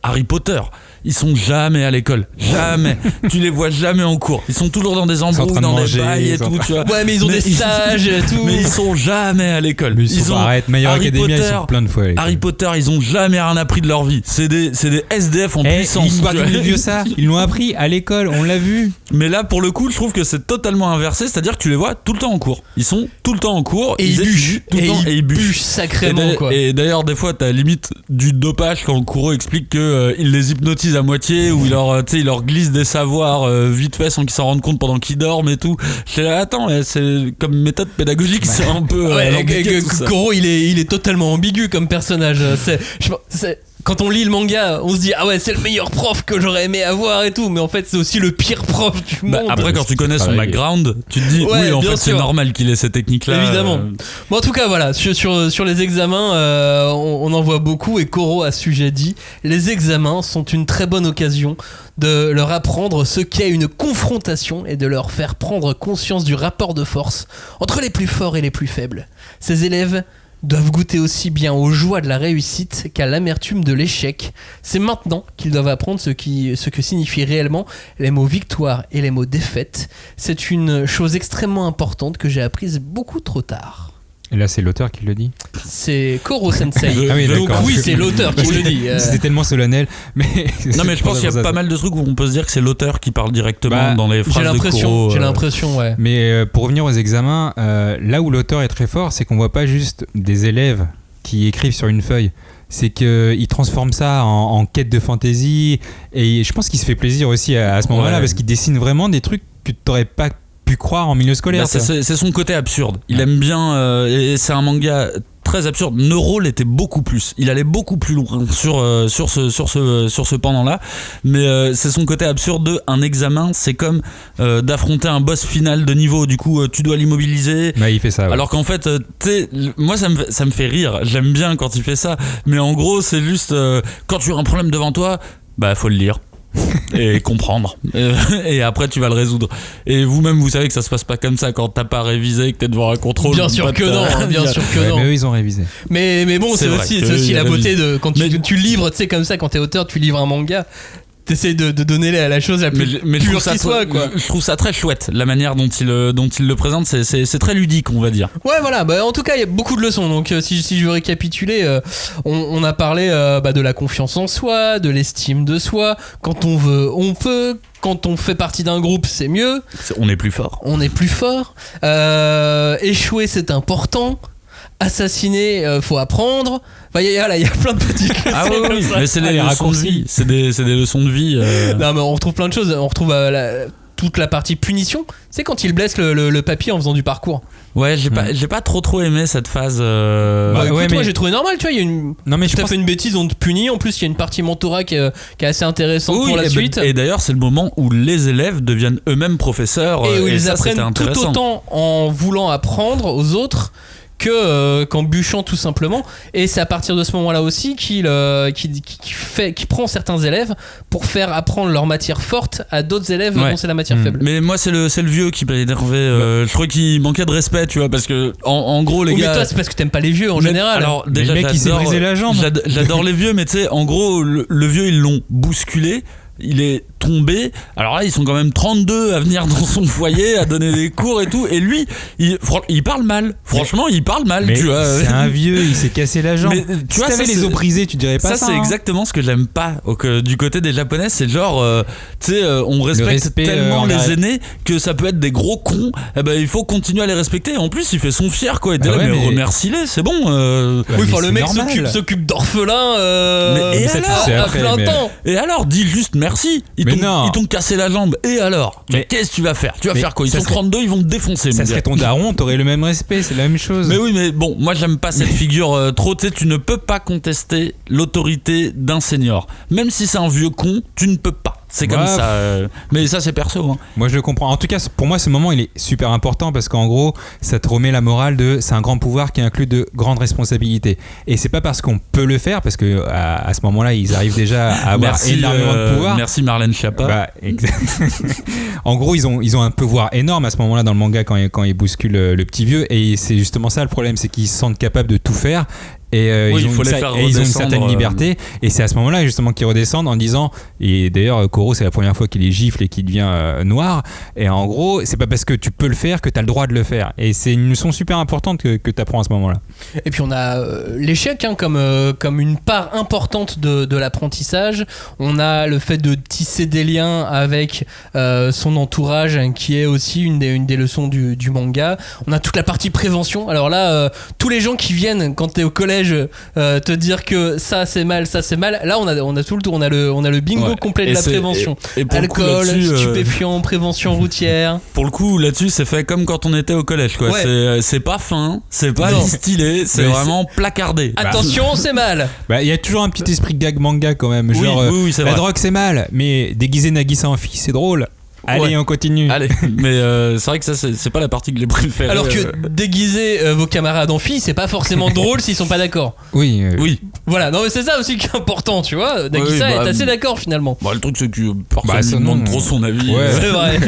Harry Potter. Ils sont jamais à l'école, jamais. Tu les vois jamais en cours. Ils sont toujours dans des embrouilles, dans des bails et tout, tu vois. Ouais, mais ils ont des stages et tout. Mais ils sont jamais à l'école. Ils ont arrête, My Hero Academia, ils sont plein de fois à l'école. Harry Potter, ils ont jamais rien appris de leur vie. C'est des SDF en puissance. Ils l'ont appris à l'école, on l'a vu. Mais là, pour le coup, je trouve que c'est totalement inversé, c'est-à-dire que tu les vois tout le temps en cours. Ils sont tout le temps en cours et ils bûchent tout le temps et ils bûchent sacrément, quoi. Et d'ailleurs, des fois, t'as limite du dopage quand Kuro explique que il les hypnotise à moitié, ou il leur glisse des savoirs vite fait sans qu'ils s'en rendent compte pendant qu'ils dorment et tout. Je dis, attends, c'est comme méthode pédagogique, c'est un peu. Kuro, il est totalement ambigu comme personnage. Quand on lit le manga, on se dit ah ouais, c'est le meilleur prof que j'aurais aimé avoir et tout, mais en fait c'est aussi le pire prof du monde. Après, quand tu connais son background, tu te dis oui, en fait c'est normal qu'il ait ces techniques-là. Évidemment. Bon, en tout cas, voilà, sur les examens, on en voit beaucoup, et Koro a ce sujet dit, les examens sont une très bonne occasion de leur apprendre ce qu'est une confrontation et de leur faire prendre conscience du rapport de force entre les plus forts et les plus faibles. Ces élèves doivent goûter aussi bien aux joies de la réussite qu'à l'amertume de l'échec. C'est maintenant qu'ils doivent apprendre ce que signifient réellement les mots victoire et les mots défaite. C'est une chose extrêmement importante que j'ai apprise beaucoup trop tard. Et là, c'est l'auteur qui le dit. C'est Koro Sensei. Ah oui, donc oui, c'est l'auteur qui le dit. C'était tellement solennel. Mais non, mais je pense qu'il y a pas mal de trucs où on peut se dire que c'est l'auteur qui parle directement dans les phrases de Koro. J'ai l'impression, ouais. Mais pour revenir aux examens, là où l'auteur est très fort, c'est qu'on voit pas juste des élèves qui écrivent sur une feuille. c'est qu'il transforme ça en quête de fantasy, et je pense qu'il se fait plaisir aussi à ce moment-là, parce qu'il dessine vraiment des trucs que tu n'aurais pas pu croire en milieu scolaire. C'est son côté absurde. Il aime bien, et c'est un manga très absurde. Neural était beaucoup plus. Il allait beaucoup plus loin sur ce pendant-là. Mais c'est son côté absurde de un examen. C'est comme d'affronter un boss final de niveau. Du coup, tu dois l'immobiliser. Il fait ça. Ouais. Alors qu'en fait, moi, ça me fait rire. J'aime bien quand il fait ça. Mais en gros, c'est juste quand tu as un problème devant toi, faut le lire. Et comprendre et après tu vas le résoudre, et vous-même vous savez que ça se passe pas comme ça quand t'as pas révisé, que t'es devant un contrôle. Bien sûr que non, bien sûr que non. Mais eux ils ont révisé. Mais bon, c'est aussi la beauté de quand tu livres, tu sais, comme ça, quand t'es auteur, tu livres un manga, t'essayes de donner la chose la plus pure qui soit, quoi. Je trouve ça très chouette la manière dont il le présente. C'est très ludique, on va dire. Ouais, voilà. En tout cas, il y a beaucoup de leçons. Donc si je veux récapituler, on a parlé de la confiance en soi, de l'estime de soi. Quand on veut, on peut. Quand on fait partie d'un groupe, c'est mieux. On est plus fort. Échouer, c'est important. Assassiner, faut apprendre. Il y a plein de petits classiques. Ah oui, mais c'est des leçons de vie. C'est des leçons de vie. Non, mais on retrouve plein de choses. On retrouve toute la partie punition. C'est quand il blesse le papy en faisant du parcours. Ouais, j'ai pas trop aimé cette phase. Moi j'ai trouvé normal, tu vois. T'as fait une bêtise, on te punit. En plus, il y a une partie mentorat qui est assez intéressante pour la suite. Et d'ailleurs, c'est le moment où les élèves deviennent eux-mêmes professeurs. Et où ils ça, apprennent tout autant en voulant apprendre aux autres qu'en bûchant, tout simplement. Et c'est à partir de ce moment-là aussi qu'il prend certains élèves pour faire apprendre leur matière forte à d'autres élèves dont c'est la matière faible. Mais moi c'est le vieux qui m'a énervé. Je crois qu'il manquait de respect, tu vois, parce que en gros les gars. Mais toi c'est parce que t'aimes pas les vieux en général. Alors déjà, le mec il s'est brisé la jambe. J'adore les vieux, mais tu sais, en gros le vieux ils l'ont bousculé. Il est tombé. Alors là, ils sont quand même 32 à venir dans son foyer, à donner des cours et tout. Et lui, il parle mal. Franchement, il parle mal. Mais tu vois. C'est un vieux, il s'est cassé la jambe. Mais, tu vois, t'avais les os brisés, tu dirais pas ça. Ça, c'est exactement ce que j'aime pas du côté des Japonais. C'est genre, tu sais, on respecte tellement les aînés que ça peut être des gros cons. Il faut continuer à les respecter. En plus, il fait son fier, quoi. Mais remercie-les, c'est bon. Le mec s'occupe d'orphelins à plein temps. Et alors, dis juste merci. Ils t'ont cassé la jambe. Et alors, qu'est-ce que tu vas faire? Tu vas faire quoi? Ils sont 32, ils vont te défoncer. Ça serait ton daron, t'aurais le même respect, c'est la même chose. Mais oui, mais bon, moi j'aime pas cette figure trop. Tu sais, tu ne peux pas contester l'autorité d'un senior. Même si c'est un vieux con, tu ne peux pas. C'est comme ça. Mais ça, c'est perso. Hein. Moi, je le comprends. En tout cas, pour moi, ce moment, il est super important parce qu'en gros, ça te remet la morale de c'est un grand pouvoir qui inclut de grandes responsabilités. Et c'est pas parce qu'on peut le faire, parce que à ce moment-là, ils arrivent déjà à avoir énormément de pouvoir. Merci Marlène Schiappa. En gros, ils ont un pouvoir énorme à ce moment-là dans le manga quand ils bousculent le petit vieux. Et c'est justement ça le problème, c'est qu'ils se sentent capables de tout faire. Et ils ont une certaine liberté, et c'est à ce moment-là justement qu'ils redescendent en disant, et d'ailleurs Koro c'est la première fois qu'il les gifle et qu'il devient noir, et en gros c'est pas parce que tu peux le faire que t'as le droit de le faire, et c'est une leçon super importante que t'apprends à ce moment-là. Et puis on a l'échec comme une part importante de l'apprentissage. On a le fait de tisser des liens avec son entourage, qui est aussi une des leçons du manga. On a toute la partie prévention. Alors là tous les gens qui viennent quand t'es au collège te dire que ça c'est mal, là on a tout le tour, on a le bingo complet de la prévention. Et alcool, stupéfiants, prévention routière. Pour le coup là-dessus c'est fait comme quand on était au collège, quoi. C'est pas fin, c'est pas distillé, c'est vraiment placardé. Attention, c'est mal. Il y a toujours un petit esprit gag manga quand même, genre la drogue c'est mal, mais déguiser Nagisa en fille c'est drôle. Allez, on continue. Allez, mais c'est vrai que ça, c'est pas la partie que j'ai préférée. Alors que déguiser vos camarades en filles, c'est pas forcément drôle s'ils sont pas d'accord. Oui. Voilà, non mais c'est ça aussi qui est important, tu vois. Nagisa est assez d'accord finalement. Le truc c'est que personne ne demande trop son avis. Ouais. C'est vrai.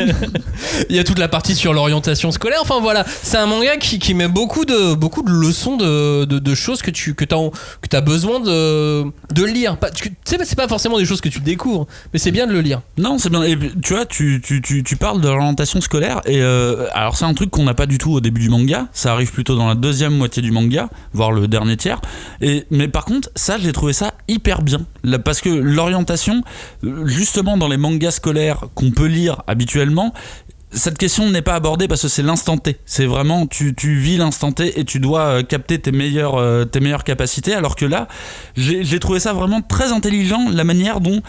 Il y a toute la partie sur l'orientation scolaire. Enfin voilà, c'est un manga qui met beaucoup de leçons de choses que t'as besoin de lire. Tu sais, c'est pas forcément des choses que tu découvres, mais c'est bien de le lire. Non, c'est bien. Et tu vois, tu parles de l'orientation scolaire, et alors c'est un truc qu'on n'a pas du tout au début du manga, ça arrive plutôt dans la deuxième moitié du manga, voire le dernier tiers, mais par contre ça j'ai trouvé ça hyper bien, parce que l'orientation justement dans les mangas scolaires qu'on peut lire habituellement, cette question n'est pas abordée parce que c'est l'instant T. C'est vraiment, tu vis l'instant T et tu dois capter tes meilleures capacités. Alors que là, j'ai trouvé ça vraiment très intelligent, la manière dont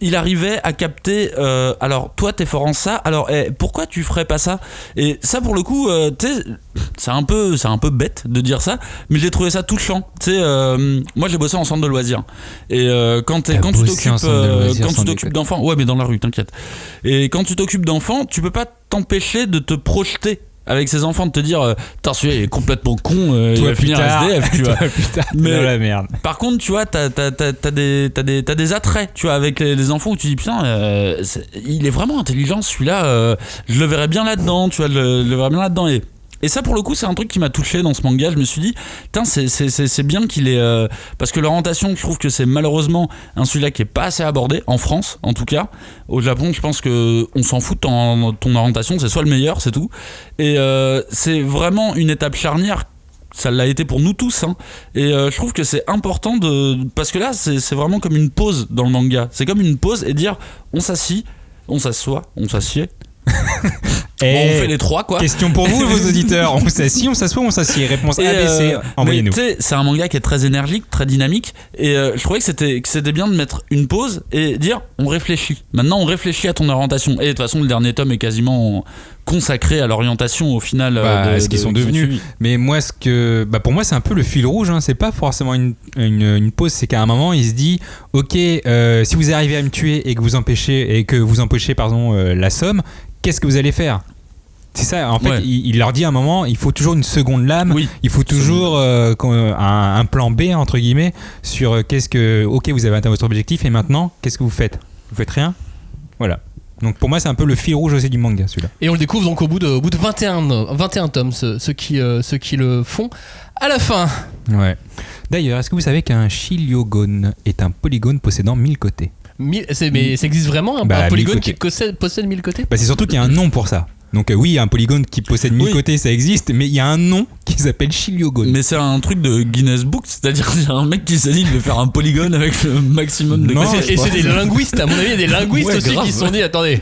il arrivait à capter alors toi t'es fort en ça, alors pourquoi tu ferais pas ça, et ça pour le coup c'est un peu bête de dire ça, mais j'ai trouvé ça touchant. Moi j'ai bossé en centre de loisirs et quand tu t'occupes d'enfants, ouais mais dans la rue t'inquiète, et quand tu t'occupes d'enfants tu peux pas t'empêcher de te projeter avec ses enfants, de te dire putain celui-là il est complètement con, il va finir SDF, tu vois. Mais dans la merde. Par contre tu vois t'as des attraits, tu vois, avec les enfants où tu dis putain il est vraiment intelligent celui-là, je le verrais bien là-dedans, tu vois, je le verrais bien là-dedans. Et ça pour le coup c'est un truc qui m'a touché dans ce manga. Je me suis dit putain c'est bien qu'il ait parce que l'orientation, je trouve que c'est malheureusement un sujet qui est pas assez abordé en France, en tout cas. Au Japon je pense que on s'en fout de ton orientation, c'est soit le meilleur, c'est tout. Et c'est vraiment une étape charnière, ça l'a été pour nous tous, hein. Et je trouve que c'est important parce que là c'est vraiment comme une pause dans le manga, c'est comme une pause et dire on s'assit, on s'assoit, on s'assied. On fait les trois quoi. Question pour vous vos auditeurs, on s'assit, on s'assoit, on s'assied. Réponse A, B, C, envoyez-nous. C'est un manga qui est très énergique, très dynamique, et je trouvais que c'était bien de mettre une pause et dire on réfléchit. Maintenant on réfléchit à ton orientation. Et de toute façon le dernier tome est quasiment consacré à l'orientation au final. Ce qu'ils sont devenus. Mais moi pour moi c'est un peu le fil rouge, hein. C'est pas forcément une pause, c'est qu'à un moment il se dit ok, si vous arrivez à me tuer et que vous empêchez la somme, qu'est-ce que vous allez faire? C'est ça, en fait, ouais. Il leur dit à un moment, il faut toujours une seconde lame, oui, il faut toujours un plan B, entre guillemets, sur ok, vous avez atteint votre objectif, et maintenant, qu'est-ce que vous faites? Vous faites rien? Voilà. Donc pour moi, c'est un peu le fil rouge aussi du manga, celui-là. Et on le découvre donc au bout de 21 tomes, ceux qui le font à la fin. Ouais. D'ailleurs, est-ce que vous savez qu'un chiliogone est un polygone possédant 1000 côtés? Mais ça existe vraiment un polygone qui possède 1000 côtés? C'est surtout qu'il y a un nom pour ça. Donc oui, un polygone qui possède 1000 côtés, ça existe, mais il y a un nom qui s'appelle chiliogone. Mais c'est un truc de Guinness Book, c'est-à-dire qu'il y a un mec qui s'est dit de faire un polygone avec le maximum de côtés. Et c'est des linguistes, à mon avis, il y a des linguistes aussi qui se sont dit attendez,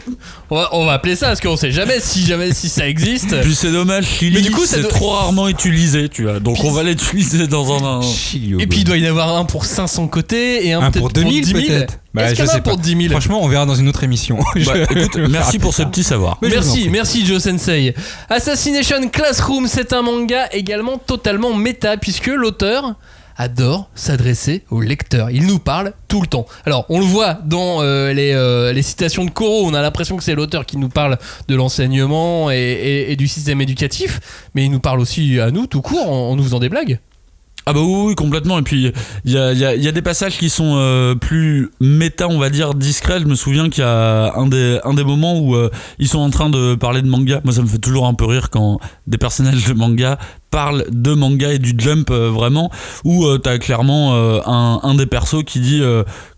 on va appeler ça parce qu'on sait jamais si ça existe. Puis c'est dommage, Chili, du coup, c'est trop rarement utilisé, tu vois. Donc on va l'utiliser dans un chiliogone. Et puis il doit y en avoir un pour 500 côtés et un pour 2000 peut-être. Est-ce qu'il y en a pour 10 000? Franchement, on verra dans une autre émission. Écoute, merci pour ce petit savoir. Merci Joe Sensei. Assassination Classroom, c'est un manga également totalement méta puisque l'auteur adore s'adresser au lecteur. Il nous parle tout le temps. Alors, on le voit dans les citations de Koro, on a l'impression que c'est l'auteur qui nous parle de l'enseignement et du système éducatif, mais il nous parle aussi à nous tout court en nous faisant des blagues. Ah bah oui, complètement. Et puis il y a des passages qui sont plus méta, on va dire, discrets. Je me souviens qu'il y a un des moments où ils sont en train de parler de manga. Moi ça me fait toujours un peu rire quand des personnages de manga parle de manga et du jump vraiment, où t'as clairement un des persos qui dit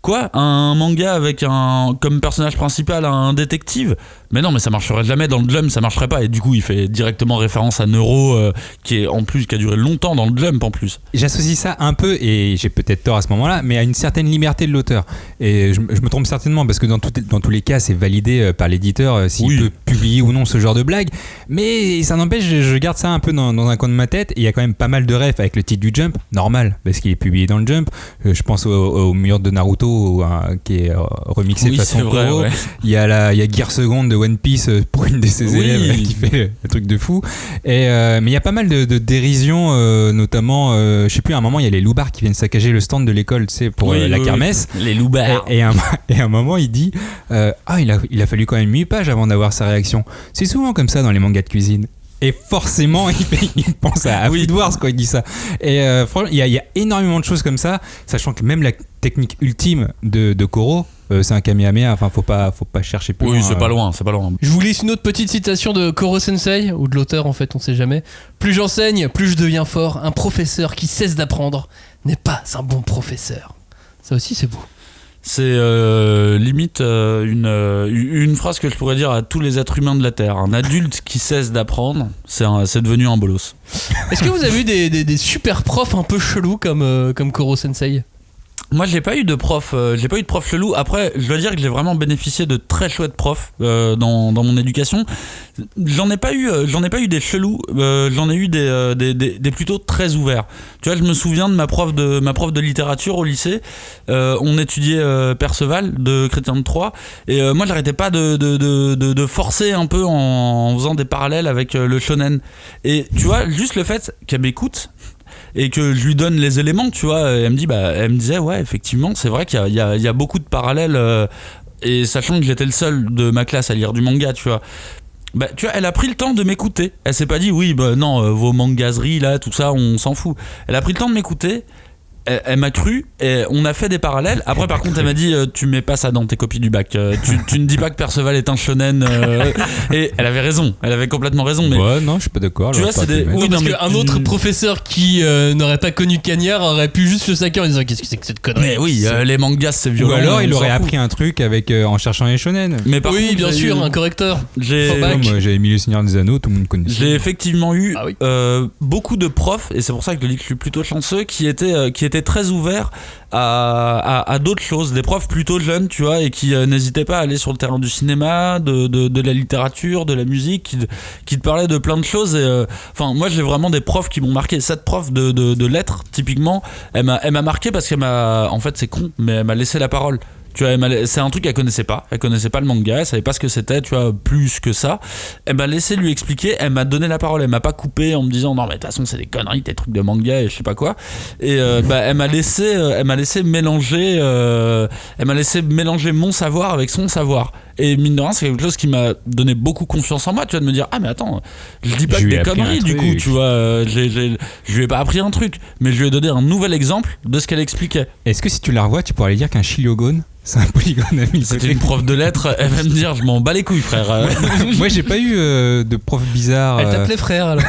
quoi, un manga avec comme personnage principal un détective, mais non, mais ça marcherait jamais dans le jump, ça marcherait pas. Et du coup il fait directement référence à Neuro qui a duré longtemps dans le jump en plus. J'associe ça un peu, et j'ai peut-être tort à ce moment-là, mais à une certaine liberté de l'auteur, et je me trompe certainement parce que dans tous les cas c'est validé par l'éditeur s'il peut publier ou non ce genre de blague, mais ça n'empêche, je garde ça un peu dans un coin de ma tête. Et il y a quand même pas mal de refs avec le titre du Jump, normal, parce qu'il est publié dans le Jump. Je pense au mur de Naruto qui est remixé de façon Koro. Ouais. Il y a Gear Second de One Piece pour une de ses élèves qui fait le truc de fou. Mais il y a pas mal de dérision, notamment, je sais plus, à un moment il y a les loupards qui viennent saccager le stand de l'école, tu sais, pour la kermesse. Les loupards. Et à un moment il dit il a fallu quand même 8 pages avant d'avoir sa réaction. C'est souvent comme ça dans les mangas de cuisine. Et forcément, il pense à Food Wars quand il dit ça. Et franchement, il y a énormément de choses comme ça, sachant que même la technique ultime de Koro, c'est un Kamehameha. Enfin, faut pas chercher plus loin. Oui, c'est pas loin. Je vous lis une autre petite citation de Koro Sensei, ou de l'auteur en fait, on sait jamais. Plus j'enseigne, plus je deviens fort. Un professeur qui cesse d'apprendre n'est pas un bon professeur. Ça aussi, c'est beau. C'est limite une phrase que je pourrais dire à tous les êtres humains de la Terre. Un adulte qui cesse d'apprendre, c'est devenu un bolos. Est-ce que vous avez eu des super profs un peu chelous comme Koro Sensei? Moi, j'ai pas eu de prof chelou. Après, je dois dire que j'ai vraiment bénéficié de très chouettes profs dans mon éducation. J'en ai pas eu des chelous. J'en ai eu des plutôt très ouverts. Tu vois, je me souviens de ma prof de littérature au lycée. On étudiait Perceval de Chrétien de Troyes, et moi, j'arrêtais pas de forcer un peu en faisant des parallèles avec le shonen. Et tu vois, juste le fait qu'elle m'écoute et que je lui donne les éléments, tu vois, elle me disait ouais, effectivement, c'est vrai qu'il y a beaucoup de parallèles, et sachant que j'étais le seul de ma classe à lire du manga, tu vois. Bah, tu vois, elle a pris le temps de m'écouter. Elle s'est pas dit oui, bah non, vos mangaseries là, tout ça, on s'en fout. Elle a pris le temps de m'écouter. Elle m'a cru et on a fait des parallèles. Après, par contre, elle m'a dit tu mets pas ça dans tes copies du bac. Tu ne dis pas que Perceval est un shonen. Et elle avait raison. Elle avait complètement raison. Mais ouais, non, je suis pas d'accord. Tu vois, c'est des. Oui, parce qu'un autre professeur qui n'aurait pas connu Cagnard aurait pu juste le saquer en disant qu'est-ce que c'est que cette connerie. Mais oui, les mangas c'est violent. Ou alors il aurait appris un truc avec en cherchant les shonen. Mais par oui, contre, bien sûr, un correcteur. Moi, j'avais mis le Seigneur des Anneaux, tout le monde connaît. J'ai effectivement eu beaucoup de profs, et c'est pour ça que je dis que je suis plutôt chanceux, qui étaient très ouverts à d'autres choses, des profs plutôt jeunes, tu vois, et qui n'hésitaient pas à aller sur le terrain du cinéma, de la littérature, de la musique, qui te parlaient de plein de choses. Et enfin, moi j'ai vraiment des profs qui m'ont marqué. Cette prof de lettres, typiquement, elle m'a marqué parce qu'elle m'a, en fait c'est con, mais elle m'a laissé la parole. Tu vois, c'est un truc qu'elle connaissait pas le manga, elle savait pas ce que c'était, tu vois, plus que ça. Elle m'a laissé lui expliquer, elle m'a donné la parole, elle m'a pas coupé en me disant non mais de toute façon c'est des conneries, tes trucs de manga et je sais pas quoi. Et elle m'a laissé mélanger mon savoir avec son savoir. Et mine de rien, c'est quelque chose qui m'a donné beaucoup confiance en moi, tu vois, de me dire ah mais attends, je dis pas que des conneries du coup, tu vois, je lui ai pas appris un truc, mais je lui ai donné un nouvel exemple de ce qu'elle expliquait. Est-ce que si tu la revois, tu pourrais lui dire qu'un shiliogone c'est un polygone à 1000 C'était une prof de lettres, elle va me dire je m'en bats les couilles frère. Moi j'ai pas eu de prof bizarre. Elle t'appelait frère alors.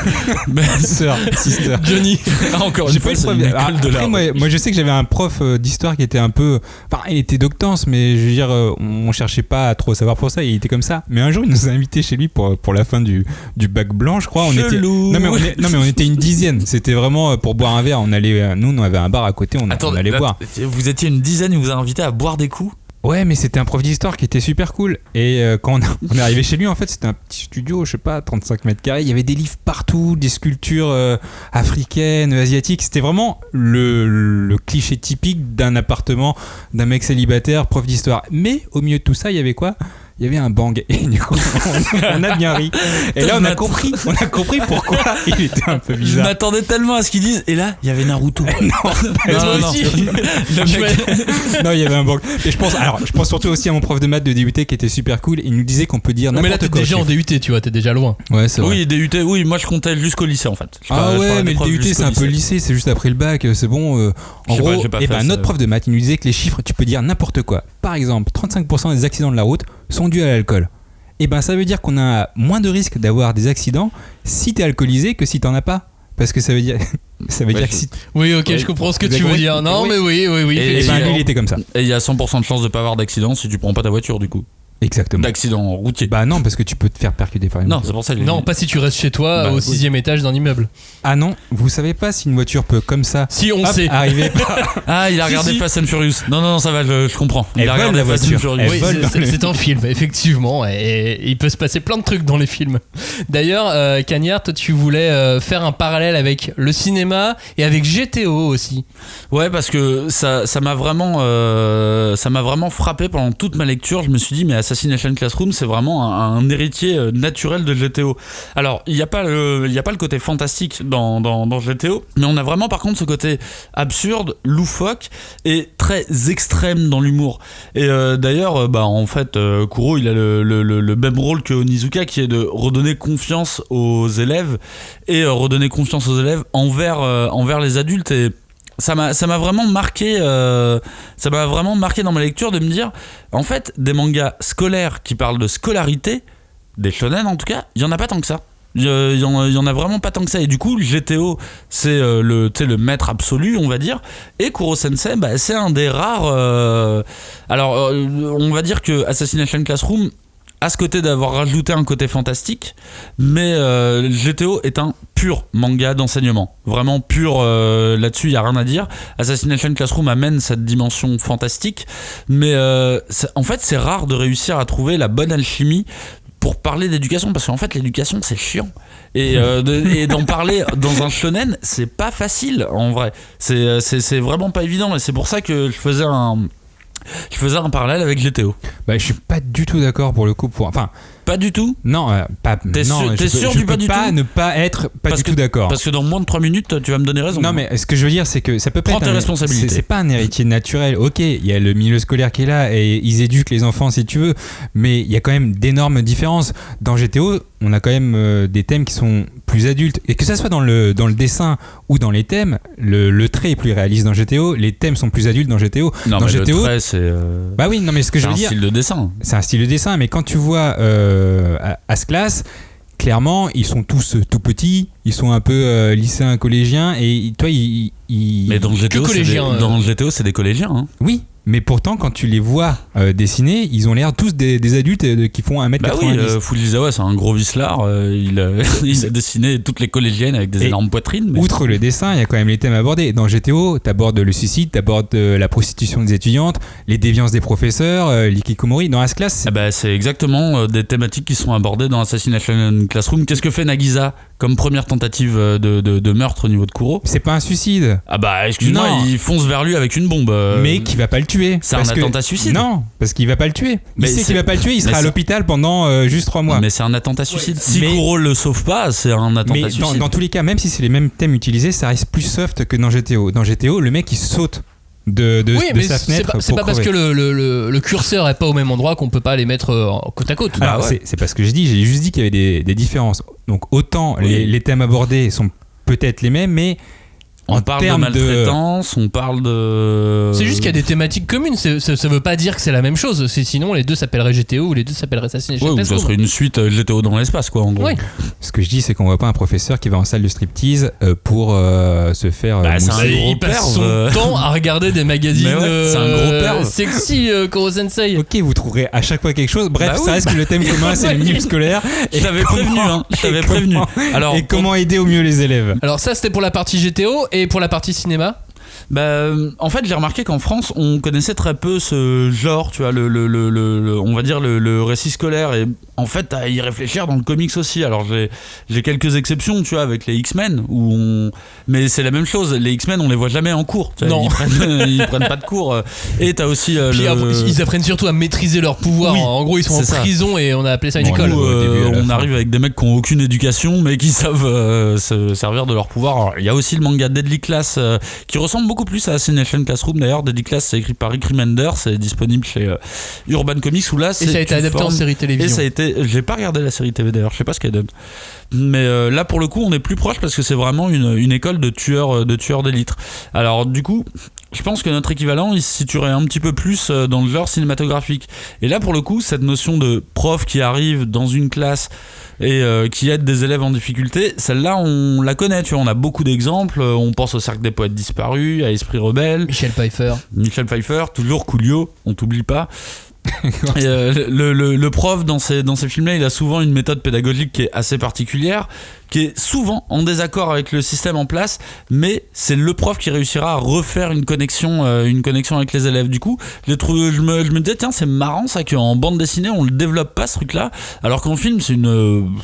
Sœur, sister. Johnny. Encore j'ai une pas fois, eu de prof. après, moi je sais que j'avais un prof d'histoire qui était un peu. Enfin, il était doctance, mais je veux dire, on cherchait pas à trop savoir pour ça, il était comme ça. Mais un jour il nous a invités chez lui pour la fin du bac blanc, je crois. Chelou. On était une dizaine. C'était vraiment pour boire un verre. On avait un bar à côté, on allait boire. Vous étiez une dizaine, il vous a invité à boire des coups. Ouais, mais c'était un prof d'histoire qui était super cool. Et quand on est arrivé chez lui, en fait, c'était un petit studio, je sais pas, 35 mètres carrés. Il y avait des livres partout, des sculptures africaines, asiatiques. C'était vraiment le cliché typique d'un appartement d'un mec célibataire, prof d'histoire. Mais au milieu de tout ça, il y avait quoi ? Il y avait un bang, et du coup on a bien ri. Et là on a compris pourquoi il était un peu bizarre. Je m'attendais tellement à ce qu'ils disent. Et là il y avait Naruto. Non, il y avait un bang. Et je pense surtout aussi à mon prof de maths de DUT qui était super cool. Il nous disait qu'on peut dire n'importe quoi. Mais là t'es déjà en DUT, tu vois, t'es déjà loin. Ouais, c'est vrai. Oui, DUT, oui, moi je comptais jusqu'au lycée en fait. Mais le DUT c'est un peu lycée, c'est juste après le bac, c'est bon. En gros, notre prof de maths il nous disait que les chiffres tu peux dire n'importe quoi. Par exemple, 35% des accidents de la route sont dus à l'alcool. Et ben ça veut dire qu'on a moins de risques d'avoir des accidents si t'es alcoolisé que si t'en as pas. Parce que ça veut dire que si... Oui, ok, je comprends ce que tu veux dire. Non, mais oui. Et ben lui il était comme ça. Et il y a 100% de chance de pas avoir d'accident si tu prends pas ta voiture du coup. Exactement. D'accident routier. Bah non, parce que tu peux te faire percuter par une Non, voiture. c'est pour ça. Non, pas si tu restes chez toi au 6ème étage d'un immeuble. Ah non, vous savez pas si une voiture peut comme ça. Si on sait. Arriver. Ah, il a regardé Fast and Furious. Non, ça va, je comprends. Il a regardé Fast and Furious. Oui, c'est un film, effectivement, et il peut se passer plein de trucs dans les films. D'ailleurs, Cagnard, toi, tu voulais faire un parallèle avec le cinéma et avec GTO aussi. Ouais, parce que ça m'a vraiment frappé pendant toute ma lecture. Je me suis dit, mais Assassination Classroom, c'est vraiment un héritier naturel de GTO. Alors, il n'y a pas le côté fantastique dans GTO, mais on a vraiment par contre ce côté absurde, loufoque et très extrême dans l'humour. Et d'ailleurs, en fait, Kuro, il a le même rôle que Onizuka, qui est de redonner confiance aux élèves et redonner confiance aux élèves envers les adultes. Et ça m'a vraiment marqué dans ma lecture de me dire en fait des mangas scolaires qui parlent de scolarité, des shonen en tout cas, il y en a pas tant que ça. Il y en a vraiment pas tant que ça, et du coup GTO c'est le maître absolu on va dire, et Kuro Sensei c'est un des rares on va dire que Assassination Classroom à ce côté d'avoir rajouté un côté fantastique, mais GTO est un pur manga d'enseignement, vraiment pur. Là-dessus, il y a rien à dire. Assassination Classroom amène cette dimension fantastique, mais en fait, c'est rare de réussir à trouver la bonne alchimie pour parler d'éducation, parce qu'en fait l'éducation c'est chiant et d'en parler dans un shonen c'est pas facile en vrai, c'est vraiment pas évident, et c'est pour ça que je faisais un parallèle avec GTO. Bah, je suis pas du tout d'accord pour le coup. Pas du tout. Non, pas. T'es sûr du pas du tout. Je peux pas ne pas être pas du tout d'accord. Parce que dans moins de 3 minutes, tu vas me donner raison. Non, mais ce que je veux dire, c'est que ça peut pas Prends être. tes responsabilités. C'est pas un héritier naturel. Ok, il y a le milieu scolaire qui est là et ils éduquent les enfants si tu veux, mais il y a quand même d'énormes différences. Dans GTO, on a quand même des thèmes qui sont plus adultes, et que ça soit dans le dessin ou dans les thèmes, le trait est plus réaliste dans GTO, les thèmes sont plus adultes dans GTO. Non, dans mais GTO, le trait, c'est. Bah oui, non, mais ce que je veux dire. C'est un style de dessin. C'est un style de dessin, mais quand tu vois à ce classe, clairement, ils sont tous tout petits, ils sont un peu lycéens, collégiens, et toi, Mais dans GTO, c'est des collégiens. Hein. Oui. Mais pourtant, quand tu les vois dessiner, ils ont l'air tous des adultes qui font 1m90. Bah oui, Fujisawa, c'est un gros vicelard. Il a dessiné toutes les collégiennes avec des énormes poitrines. Mais... Outre le dessin, il y a quand même les thèmes abordés. Dans GTO, t'abordes le suicide, t'abordes la prostitution des étudiantes, les déviances des professeurs, l'ikikomori. Dans As-Class, c'est exactement des thématiques qui sont abordées dans Assassination Classroom. Qu'est-ce que fait Nagisa comme première tentative de meurtre au niveau de Kuro? C'est pas un suicide. Ah bah excuse-moi, il fonce vers lui avec une bombe. Mais qui va pas le tuer. C'est un attentat suicide. Non, parce qu'il va pas le tuer. Il sait qu'il va pas le tuer, il sera à l'hôpital pendant juste 3 mois. Mais c'est un attentat suicide. Si Kuro le sauve pas, c'est un attentat suicide. Dans tous les cas, même si c'est les mêmes thèmes utilisés, ça reste plus soft que dans GTO. Dans GTO, le mec il saute de sa fenêtre. C'est pas parce que le curseur est pas au même endroit qu'on peut pas les mettre côte à côte. Alors, c'est pas ce que j'ai dit, j'ai juste dit qu'il y avait des différences. Donc autant les thèmes abordés sont peut-être les mêmes, mais on parle de maltraitance, on parle de... C'est juste qu'il y a des thématiques communes, ça veut pas dire que c'est la même chose, sinon les deux s'appelleraient GTO ou les deux s'appelleraient Assassination Classroom. Ça serait une suite GTO dans l'espace quoi en gros. Oui. Ce que je dis c'est qu'on voit pas un professeur qui va en salle de striptease pour se faire il passe son temps à regarder des magazines c'est un gros perve. Sexy Koro-sensei. Ok, vous trouverez à chaque fois quelque chose. Bref, ça reste que le thème commun c'est le milieu scolaire. Je t'avais prévenu. Alors, et comment aider au mieux les élèves. Alors ça c'était pour la partie GTO, et pour la partie cinéma? En fait, j'ai remarqué qu'en France, on connaissait très peu ce genre, tu vois, on va dire le récit scolaire, et en fait, à y réfléchir dans le comics aussi. Alors, j'ai quelques exceptions, tu vois, avec les X-Men, mais c'est la même chose. Les X-Men, on les voit jamais en cours. Tu vois, non. Ils prennent pas de cours. Et t'as aussi ils apprennent surtout à maîtriser leur pouvoir. Oui, en gros, ils sont en prison et on a appelé ça une école. On arrive avec des mecs qui ont aucune éducation, mais qui savent se servir de leur pouvoir. Alors, il y a aussi le manga Deadly Class qui ressemble beaucoup plus à Assassination Classroom. D'ailleurs, Deadly Class, c'est écrit par Rick Remender, c'est disponible chez Urban Comics, où là, et ça a été adapté en série télévision. Et ça a été, j'ai pas regardé la série TV d'ailleurs, je sais pas ce qu'elle donne. Mais là, pour le coup, on est plus proche parce que c'est vraiment une école de tueurs d'élite. Alors, du coup, je pense que notre équivalent, il se situerait un petit peu plus dans le genre cinématographique. Et là, pour le coup, cette notion de prof qui arrive dans une classe et qui aide des élèves en difficulté, celle-là, on la connaît, tu vois, on a beaucoup d'exemples. On pense au Cercle des Poètes Disparus, à Esprit Rebelle. Michel Pfeiffer, toujours Coolio, on t'oublie pas. Et le prof dans ces films-là, il a souvent une méthode pédagogique qui est assez particulière, qui est souvent en désaccord avec le système en place, mais c'est le prof qui réussira à refaire une connexion avec les élèves. Du coup, je me disais, tiens, c'est marrant ça qu'en bande dessinée on le développe pas ce truc-là, alors qu'en film c'est une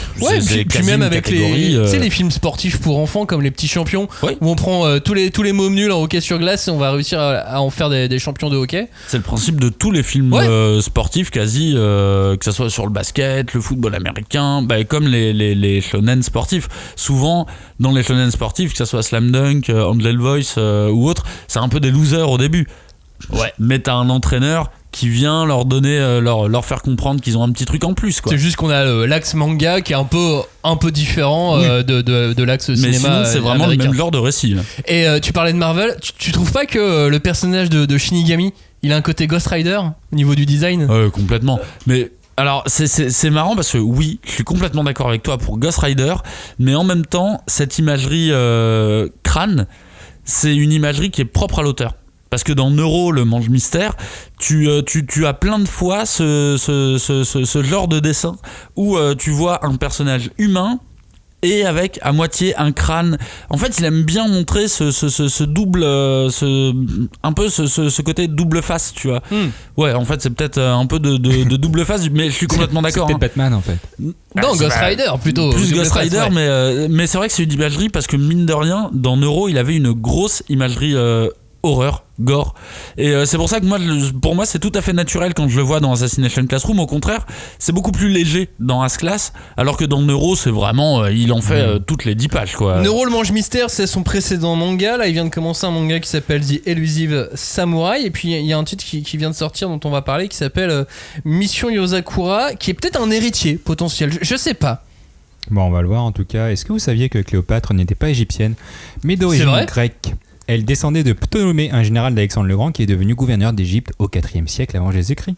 puis même avec les films sportifs pour enfants comme Les Petits Champions, où on prend tous les mômes nuls en hockey sur glace et on va réussir à en faire des champions de hockey. C'est le principe de tous les films sportifs quasi, que ça soit sur le basket, le football américain, comme les shonen sportifs. Souvent dans les shonen sportifs, que ça soit Slam Dunk, Angel Voice ou autre, c'est un peu des losers au début. Ouais. Mais t'as un entraîneur qui vient leur donner, leur faire comprendre qu'ils ont un petit truc en plus, quoi. C'est juste qu'on a l'axe manga qui est un peu différent de l'axe cinéma. Mais sinon, c'est vraiment américain. Le même genre de récit. Là. Et tu parlais de Marvel, tu trouves pas que le personnage de Shinigami, il a un côté Ghost Rider au niveau du design? Complètement. Mais alors c'est marrant parce que oui, je suis complètement d'accord avec toi pour Ghost Rider, mais en même temps cette imagerie crâne, c'est une imagerie qui est propre à l'auteur. Parce que dans Neuro, le mange mystère, tu as plein de fois ce genre de dessin où tu vois un personnage humain et avec à moitié un crâne. En fait, il aime bien montrer ce double, un peu ce côté double face, tu vois. Ouais, en fait, c'est peut-être un peu de double face, mais je suis complètement d'accord. C'est peut-être Batman en fait. Non, Ghost Rider plutôt. Plus Ghost face, Rider, ouais. mais c'est vrai que c'est une imagerie parce que mine de rien, dans Neuro, il avait une grosse imagerie horreur, gore. Et c'est pour ça que pour moi, c'est tout à fait naturel quand je le vois dans Assassination Classroom. Au contraire, c'est beaucoup plus léger dans As-Class, alors que dans Neuro, c'est vraiment, il en fait toutes les 10 pages, quoi. Neuro le mange mystère, c'est son précédent manga. Là, il vient de commencer un manga qui s'appelle The Elusive Samurai. Et puis, il y a un titre qui vient de sortir dont on va parler qui s'appelle Mission Yozakura, qui est peut-être un héritier potentiel. Je sais pas. Bon, on va le voir en tout cas. Est-ce que vous saviez que Cléopâtre n'était pas égyptienne, mais d'origine grecque? Elle descendait de Ptolémée, un général d'Alexandre le Grand qui est devenu gouverneur d'Égypte au IVe siècle avant Jésus-Christ.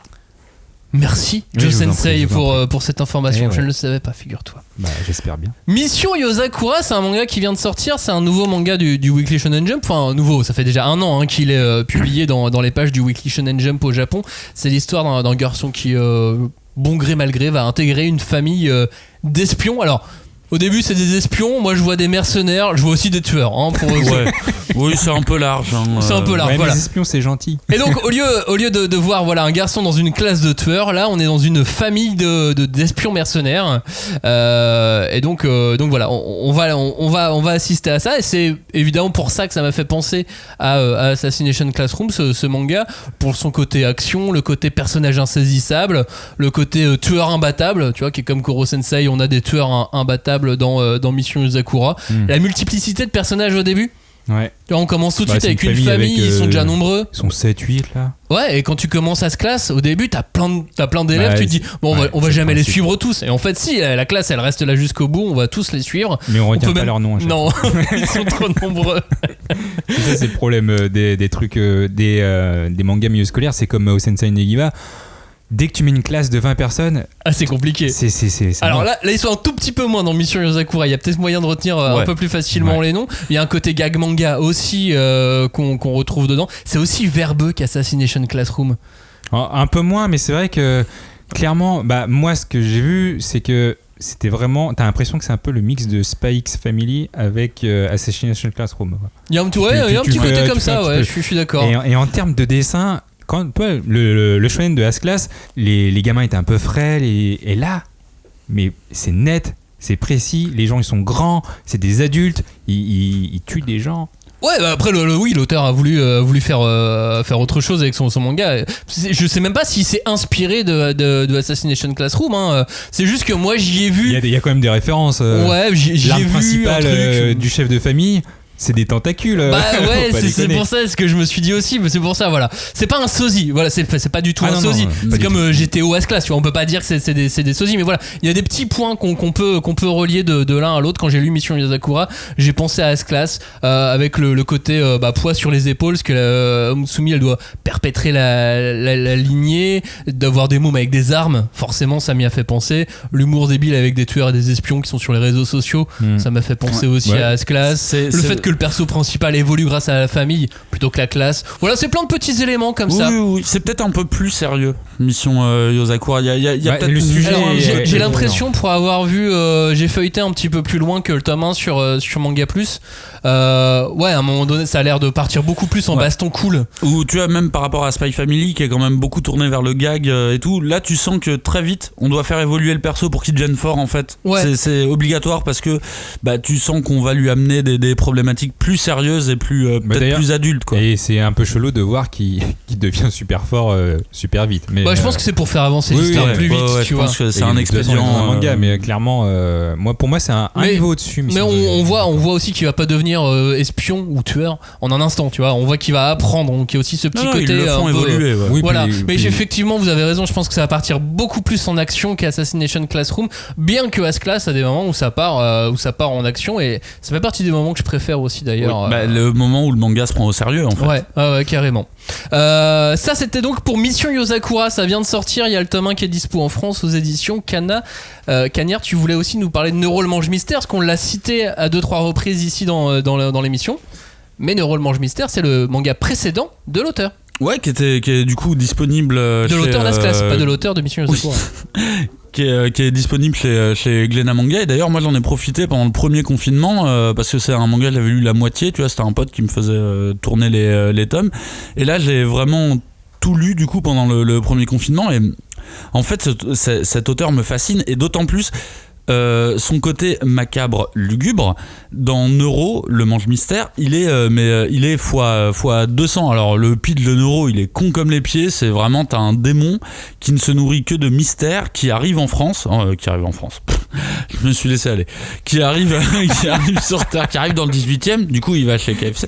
Merci, Joe Sensei, pour cette information. Je ne le savais pas, figure-toi. Bah, j'espère bien. Mission Yozakura, c'est un manga qui vient de sortir. C'est un nouveau manga du Weekly Shonen Jump. Enfin, nouveau, ça fait déjà 1 an qu'il est publié dans les pages du Weekly Shonen Jump au Japon. C'est l'histoire d'un garçon qui, bon gré mal gré, va intégrer une famille d'espions. Alors, au début, c'est des espions. Moi, je vois des mercenaires. Je vois aussi des tueurs. Oui, c'est un peu large. C'est un peu large. Ouais, voilà. Les espions, c'est gentil. Et donc, au lieu de voir un garçon dans une classe de tueurs, là, on est dans une famille d'espions mercenaires. Et donc voilà, on va assister à ça. Et c'est évidemment pour ça que ça m'a fait penser à Assassination Classroom, ce manga, pour son côté action, le côté personnage insaisissable, le côté tueur imbattable. Tu vois, qui est comme Koro Sensei, on a des tueurs imbattables dans Mission Yozakura. La multiplicité de personnages au début. Ouais. On commence tout de suite avec une famille, ils sont déjà nombreux. Ils sont 7-8 là. Ouais, et quand tu commences à ce classe, au début, t'as plein d'élèves, tu te dis, bon, on va jamais les suivre tous. Et en fait, si, la classe, elle reste là jusqu'au bout, on va tous les suivre. Mais on retient pas leur nom. Non, ils sont trop nombreux. Ça, c'est le problème des trucs, des mangas milieu scolaire, c'est comme Sensei Negiva. Dès que tu mets une classe de 20 personnes, c'est compliqué. Alors là, ils sont un tout petit peu moins dans Mission Yozakura. Il y a peut-être moyen de retenir un peu plus facilement les noms. Il y a un côté gag manga aussi qu'on retrouve dedans. C'est aussi verbeux qu'Assassination Classroom. Un peu moins, mais c'est vrai que clairement, moi, ce que j'ai vu, c'est que c'était vraiment. T'as l'impression que c'est un peu le mix de Spy X Family avec Assassination Classroom. Il y a un petit côté comme ça, je suis d'accord. Et en termes de dessin. Quand le shonen de As-Class, les gamins étaient un peu frêles et là, mais c'est net, c'est précis, les gens ils sont grands, c'est des adultes, ils tuent des gens. Ouais, après l'auteur a voulu faire autre chose avec son manga. Je sais même pas s'il s'est inspiré de Assassination Classroom. C'est juste que moi j'y ai vu. Il y a quand même des références. Ouais, j'ai vu l'arme principale du chef de famille. C'est des tentacules. Ouais, c'est pour ça ce que je me suis dit aussi. Mais c'est pour ça, voilà. C'est pas un sosie. Voilà, c'est pas du tout un sosie. C'est comme GTO As-Class. Tu vois, on peut pas dire que c'est des sosies, mais voilà, il y a des petits points qu'on peut relier de l'un à l'autre. Quand j'ai lu Mission Yozakura, j'ai pensé à As-Class avec le côté poids sur les épaules, parce que Mutsumi elle doit perpétrer la lignée, d'avoir des mômes avec des armes. Forcément, ça m'y a fait penser. L'humour débile avec des tueurs et des espions qui sont sur les réseaux sociaux, ça m'a fait penser aussi à As-Class. Le fait que le perso principal évolue grâce à la famille plutôt que la classe. Voilà, c'est plein de petits éléments comme ça. Oui, c'est peut-être un peu plus sérieux, Mission Yozakura. Il y a peut-être le sujet. Alors, j'ai l'impression, pour avoir vu, j'ai feuilleté un petit peu plus loin que le tome 1 sur Manga Plus. À un moment donné, ça a l'air de partir beaucoup plus en baston cool. Ou tu vois, même par rapport à Spy Family, qui est quand même beaucoup tourné vers le gag et tout, là tu sens que très vite, on doit faire évoluer le perso pour qu'il devienne fort en fait. Ouais. C'est obligatoire parce que tu sens qu'on va lui amener des problématiques plus sérieuses et peut-être plus adultes, quoi. Et c'est un peu chelou de voir qu'il devient super fort super vite. Mais je pense que c'est pour faire avancer l'histoire plus vite. Tu vois. Je pense que c'est un expédient manga, mais clairement, pour moi c'est un niveau au-dessus. Mais on voit aussi qu'il va pas devenir espion ou tueur en un instant. Tu vois, on voit qu'il va apprendre. Donc il y a aussi ce petit côté. Ils le font évoluer. Oui, voilà. Mais effectivement, vous avez raison. Je pense que ça va partir beaucoup plus en action qu'Assassination Classroom. Bien que As-Class a des moments où ça part en action, et ça fait partie des moments que je préfère aussi d'ailleurs. Le moment où le manga se prend au sérieux en fait. Ouais, carrément. Ça c'était donc pour Mission Yozakura, ça vient de sortir, il y a le tome 1 qui est dispo en France aux éditions Kana. Cagnard, tu voulais aussi nous parler de Neuro le mange mystère, parce qu'on l'a cité à 2-3 reprises ici dans l'émission. Mais Nero le mange-mystère, c'est le manga précédent de l'auteur. Ouais, qui est du coup disponible de l'auteur d'As-Class, pas de l'auteur de Mission Yosakura. Qui est disponible chez Glénat Manga. Et d'ailleurs, moi j'en ai profité pendant le premier confinement parce que c'est un manga, j'avais lu la moitié, tu vois, c'était un pote qui me faisait tourner les tomes. Et là, j'ai vraiment tout lu du coup pendant le premier confinement. Et en fait, cet auteur me fascine, et d'autant plus son côté macabre, lugubre. Dans Nero, le mange-mystère, il est fois 200. Alors le pitch de Nero, il est con comme les pieds. C'est vraiment, t'as un démon qui ne se nourrit que de mystères, qui arrive en France. Je me suis laissé aller. Qui arrive sur Terre, qui arrive dans le 18e. Du coup, il va chez KFC.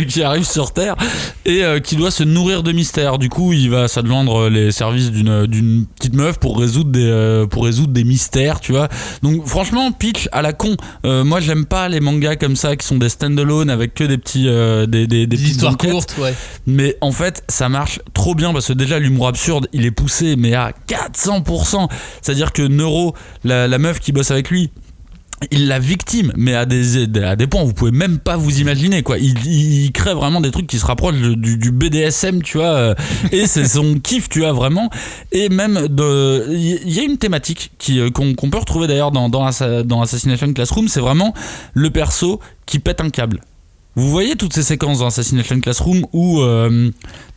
Qui arrive sur Terre et qui doit se nourrir de mystères. Du coup, il va s'adjoindre les services d'une petite meuf pour résoudre des mystères, tu vois. Donc franchement, pitch à la con. Moi, j'aime pas les mangas comme ça qui sont des stand-alone avec que des petits des histoires enquêtes. courtes, ouais. Mais en fait, ça marche trop bien parce que déjà l'humour absurde, il est poussé mais à 400%. C'est-à-dire que Nero, la meuf qui bosse avec lui, il la victime, mais à des points vous pouvez même pas vous imaginer, quoi. Il crée vraiment des trucs qui se rapprochent du BDSM, tu vois, et c'est son kiff, tu vois, vraiment. Et même il y a une thématique qu'on peut retrouver d'ailleurs dans Assassination Classroom, c'est vraiment le perso qui pète un câble. Vous voyez toutes ces séquences dans Assassination Classroom où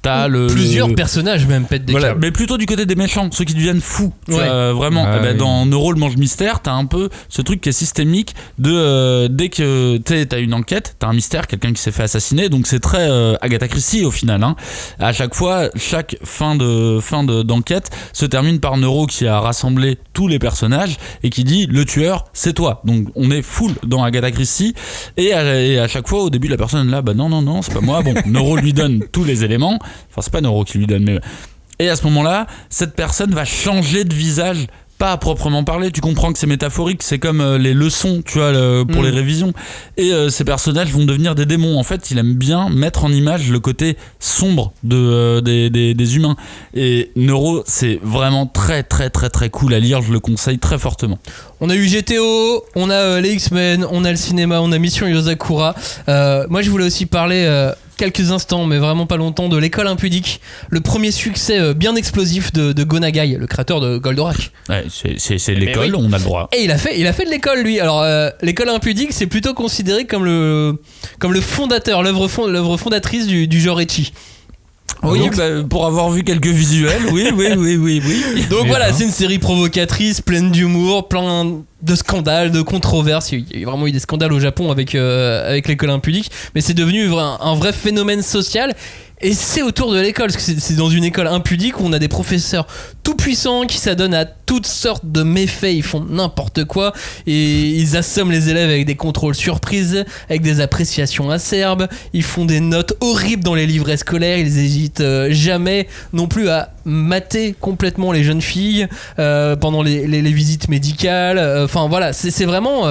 t'as plusieurs personnages même pètent des câbles. Mais plutôt du côté des méchants, ceux qui deviennent fous. Ouais. Vraiment. Dans Nero le mange-mystère, t'as un peu ce truc qui est systémique de dès que t'as une enquête, t'as un mystère, quelqu'un qui s'est fait assassiner, donc c'est très Agatha Christie au final. Hein. À chaque fois, chaque fin d'enquête se termine par Nero qui a rassemblé tous les personnages et qui dit le tueur c'est toi. Donc on est full dans Agatha Christie et à chaque fois au début la personne là non c'est pas moi. Bon, Nero lui donne tous les éléments. Enfin, c'est pas Nero qui lui donne, mais. Et à ce moment-là, cette personne va changer de visage, pas à proprement parler. Tu comprends que c'est métaphorique, c'est comme les leçons, tu vois, pour les révisions. Et ces personnages vont devenir des démons. En fait, il aime bien mettre en image le côté sombre des humains. Et Nero, c'est vraiment très, très, très, très cool à lire. Je le conseille très fortement. On a eu GTO, on a les X-Men, on a le cinéma, on a Mission Yosakura. Moi, je voulais aussi parler quelques instants, mais vraiment pas longtemps, de l'école impudique. Le premier succès bien explosif de Go Nagai, le créateur de Goldorak. Ouais, c'est l'école, oui. On a le droit. Et il a fait de l'école, lui. Alors, l'école impudique, c'est plutôt considéré comme le fondateur, l'œuvre fondatrice du genre ecchi. Oui, pour avoir vu quelques visuels, oui. Donc voilà, c'est une série provocatrice, pleine d'humour, plein de scandales, de controverses. Il y a vraiment eu des scandales au Japon avec l'école impudique, mais c'est devenu un vrai phénomène social. Et c'est autour de l'école, parce que c'est dans une école impudique où on a des professeurs tout puissants qui s'adonnent à toutes sortes de méfaits, ils font n'importe quoi et ils assomment les élèves avec des contrôles surprises, avec des appréciations acerbes, ils font des notes horribles dans les livrets scolaires, ils hésitent jamais non plus à mater complètement les jeunes filles pendant les visites médicales. Enfin voilà, c'est vraiment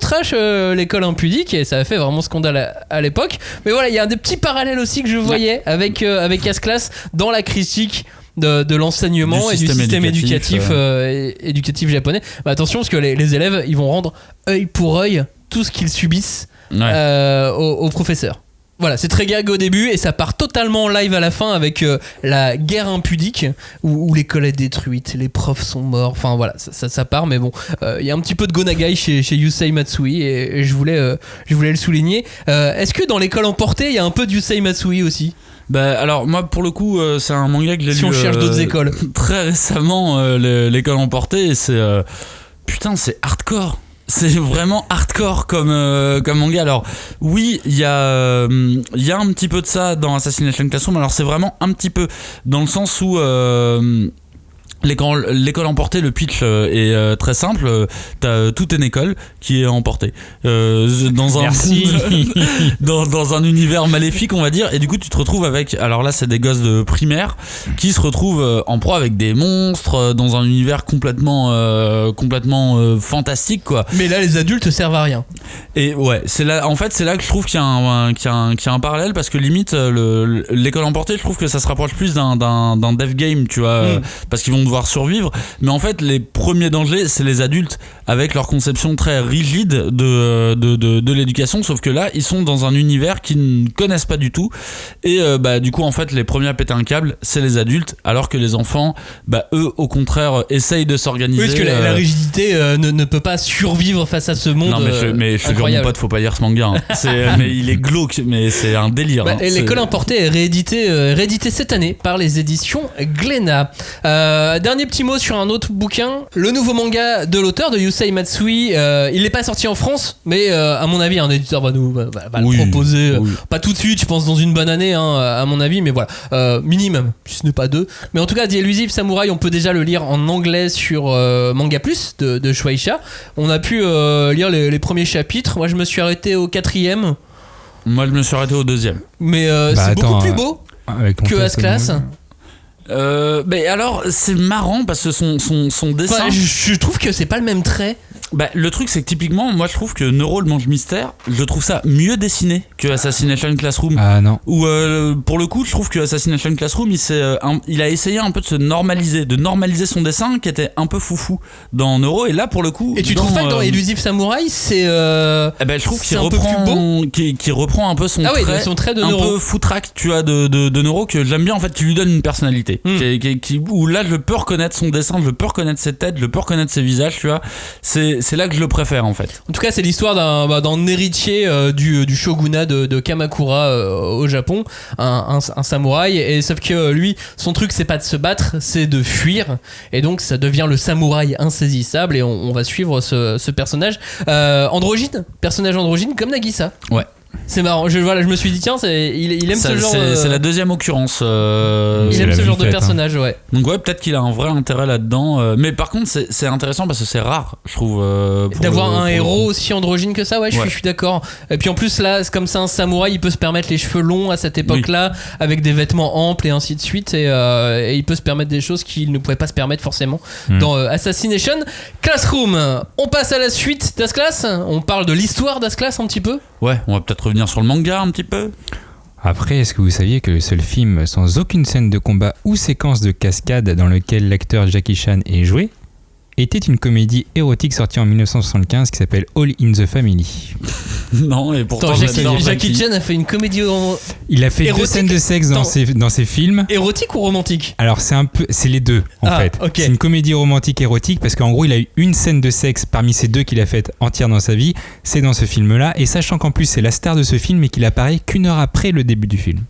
trash l'école impudique et ça a fait vraiment scandale à l'époque. Mais voilà, il y a des petits parallèles aussi que je voyais avec As-Class dans la critique de l'enseignement et du système éducatif japonais. Attention parce que les élèves ils vont rendre œil pour œil tout ce qu'ils subissent aux professeurs. Voilà, c'est très gag au début et ça part totalement en live à la fin avec la guerre impudique où l'école est détruite, les profs sont morts, enfin voilà, ça part, mais bon, il y a un petit peu de Go Nagai chez Yusei Matsui et je voulais le souligner. Est-ce que dans l'école emportée, il y a un peu de Yusei Matsui aussi ? Alors moi pour le coup c'est un manga que j'ai lu si on cherche d'autres écoles très récemment, l'école emportée, et c'est c'est hardcore. C'est vraiment hardcore comme manga. Alors oui, il y a un petit peu de ça dans Assassination Classroom. Alors c'est vraiment un petit peu dans le sens où l'école emportée, le pitch est très simple. T'as toute une école qui est emportée dans un univers maléfique, on va dire, et du coup tu te retrouves avec, alors là c'est des gosses de primaire qui se retrouvent en proie avec des monstres dans un univers complètement fantastique, quoi. Mais là les adultes servent à rien. Et ouais, c'est là que je trouve qu'il y a un parallèle, parce que limite l'école emportée, je trouve que ça se rapproche plus d'un dev game, tu vois, parce qu'ils vont devoir survivre. Mais en fait, les premiers dangers, c'est les adultes avec leur conception très rigide de l'éducation. Sauf que là, ils sont dans un univers qu'ils ne connaissent pas du tout. Et du coup, en fait, les premiers à péter un câble, c'est les adultes, alors que les enfants, eux, au contraire, essayent de s'organiser. Oui, parce que la rigidité ne peut pas survivre face à ce monde. Non, mais je te jure, mon pote, faut pas lire ce manga. Hein. Mais il est glauque, mais c'est un délire. L'école importée est réédité cette année par les éditions Glénat. Dernier petit mot sur un autre bouquin, le nouveau manga de l'auteur, de Yusei Matsui. Il n'est pas sorti en France, mais à mon avis, un éditeur va le proposer. Pas tout de suite, je pense dans une bonne année, à mon avis, mais voilà. Minimum, si ce n'est pas 2. Mais en tout cas, The Elusive Samurai, on peut déjà le lire en anglais sur Manga Plus de Shueisha. On a pu lire les premiers chapitres. Moi, je me suis arrêté au 4e. Moi, je me suis arrêté au 2e. Mais c'est beaucoup plus beau que As-Class. Mais alors, c'est marrant parce que son dessin. Je trouve que c'est pas le même trait. Le truc, c'est que typiquement, moi je trouve que Neuro, le mange mystère, je trouve ça mieux dessiné que Assassination Classroom. Ah non. Ou pour le coup, je trouve que Assassination Classroom, il a essayé un peu de se normaliser, son dessin qui était un peu foufou dans Neuro. Et là, pour le coup. Et tu trouves pas que dans Elusive Samurai, c'est. Je trouve qu'il reprend un peu son trait, son trait de un Neuro. peu foutraque, tu vois, de Neuro, que j'aime bien en fait, qui lui donne une personnalité. Où là, je peux reconnaître son dessin, je peux reconnaître ses têtes, je peux reconnaître ses visages, tu vois. C'est là que je le préfère en fait. En tout cas, c'est l'histoire d'un héritier du shogunat de Kamakura au Japon, un samouraï. Et sauf que lui, son truc, c'est pas de se battre, c'est de fuir. Et donc, ça devient le samouraï insaisissable. Et on va suivre ce personnage personnage androgyne comme Nagisa. Ouais. C'est marrant, je me suis dit tiens, il aime ce genre. C'est la deuxième occurrence. Il aime ce genre de personnage, ouais. Donc ouais, peut-être qu'il a un vrai intérêt là-dedans. Mais par contre, c'est intéressant parce que c'est rare, je trouve. D'avoir un héros aussi androgyne que ça, ouais, je suis d'accord. Et puis en plus là, c'est comme ça, un samouraï, il peut se permettre les cheveux longs à cette époque-là, avec des vêtements amples et ainsi de suite, et il peut se permettre des choses qu'il ne pouvait pas se permettre forcément dans Assassination Classroom. On passe à la suite d'As-Class. On parle de l'histoire d'As-Class un petit peu. Ouais, on va peut-être revenir sur le manga un petit peu. Après, est-ce que vous saviez que le seul film sans aucune scène de combat ou séquence de cascade dans lequel l'acteur Jackie Chan est joué était une comédie érotique sortie en 1975 qui s'appelle All in the Family. Non, et pourtant Jackie Chan a fait une comédie Il a fait érotique, 2 scènes de sexe dans ses films. Érotique ou romantique ? Alors c'est les deux en fait. Okay. C'est une comédie romantique érotique parce qu'en gros il a eu une scène de sexe parmi ces 2 qu'il a faites entière dans sa vie. C'est dans ce film-là, et sachant qu'en plus c'est la star de ce film et qu'il apparaît qu'1 heure après le début du film.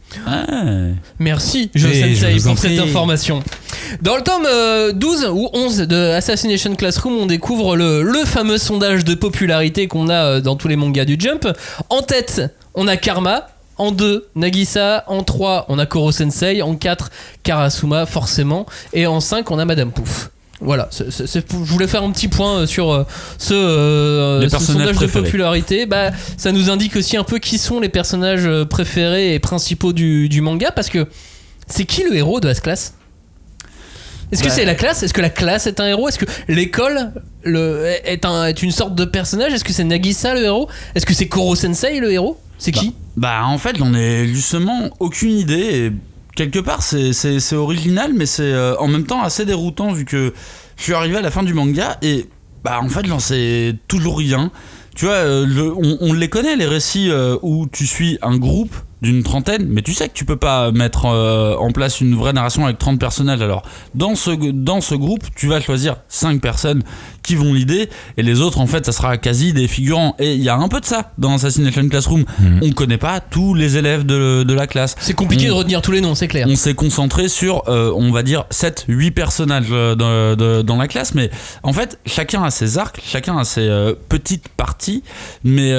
Merci Sensei pour cette information. Dans le tome 12 ou 11 de Assassination Classroom, on découvre le fameux sondage de popularité qu'on a dans tous les mangas du Jump. En tête, on a Karma. En 2, Nagisa. En 3, on a Koro Sensei. En 4, Karasuma, forcément. Et en 5, on a Madame Pouf. Voilà, je voulais faire un petit point sur ce sondage de popularité. Ça nous indique aussi un peu qui sont les personnages préférés et principaux du manga, parce que c'est qui le héros de As-Class ? Est-ce que c'est la classe ? Est-ce que la classe est un héros ? Est-ce que l'école est une sorte de personnage ? Est-ce que c'est Nagisa le héros ? Est-ce que c'est Koro Sensei le héros ? C'est qui ? En fait, j'en ai justement aucune idée. Et quelque part, c'est original, mais c'est en même temps assez déroutant vu que je suis arrivé à la fin du manga et en fait, j'en sais toujours rien. Tu vois, on les connaît, les récits où tu suis un groupe d'une trentaine, mais tu sais que tu peux pas mettre en place une vraie narration avec 30 personnages. Alors dans ce groupe, tu vas choisir 5 personnes qui vont l'idée, et les autres en fait ça sera quasi des figurants. Et il y a un peu de ça dans Assassination Classroom. On connaît pas tous les élèves de la classe. C'est compliqué de retenir tous les noms, c'est clair. On s'est concentré sur on va dire 7-8 personnages dans la classe, mais en fait chacun a ses arcs, chacun a ses petites parties, mais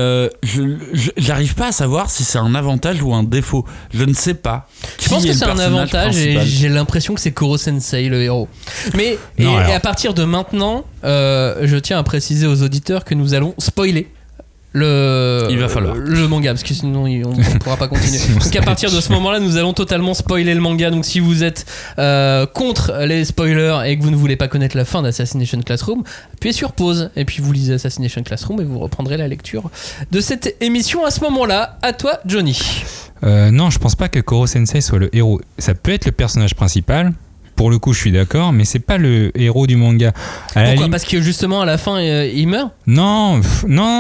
j'arrive pas à savoir si c'est un avantage ou un défaut. Je ne sais pas. Je pense que c'est un avantage principal. Et j'ai l'impression que c'est Koro Sensei le héros. Mais et à partir de maintenant, je tiens à préciser aux auditeurs que nous allons spoiler le manga, parce que sinon on ne pourra pas continuer. Donc à partir de ce moment-là, nous allons totalement spoiler le manga. Donc si vous êtes contre les spoilers et que vous ne voulez pas connaître la fin d'Assassination Classroom, appuyez sur pause et puis vous lisez Assassination Classroom et vous reprendrez la lecture de cette émission à ce moment-là. À toi, Johnny. Non, je pense pas que Koro Sensei soit le héros. Ça peut être le personnage principal, pour le coup, je suis d'accord, mais c'est pas le héros du manga. Pourquoi ? Parce que justement, à la fin, il meurt ? Non,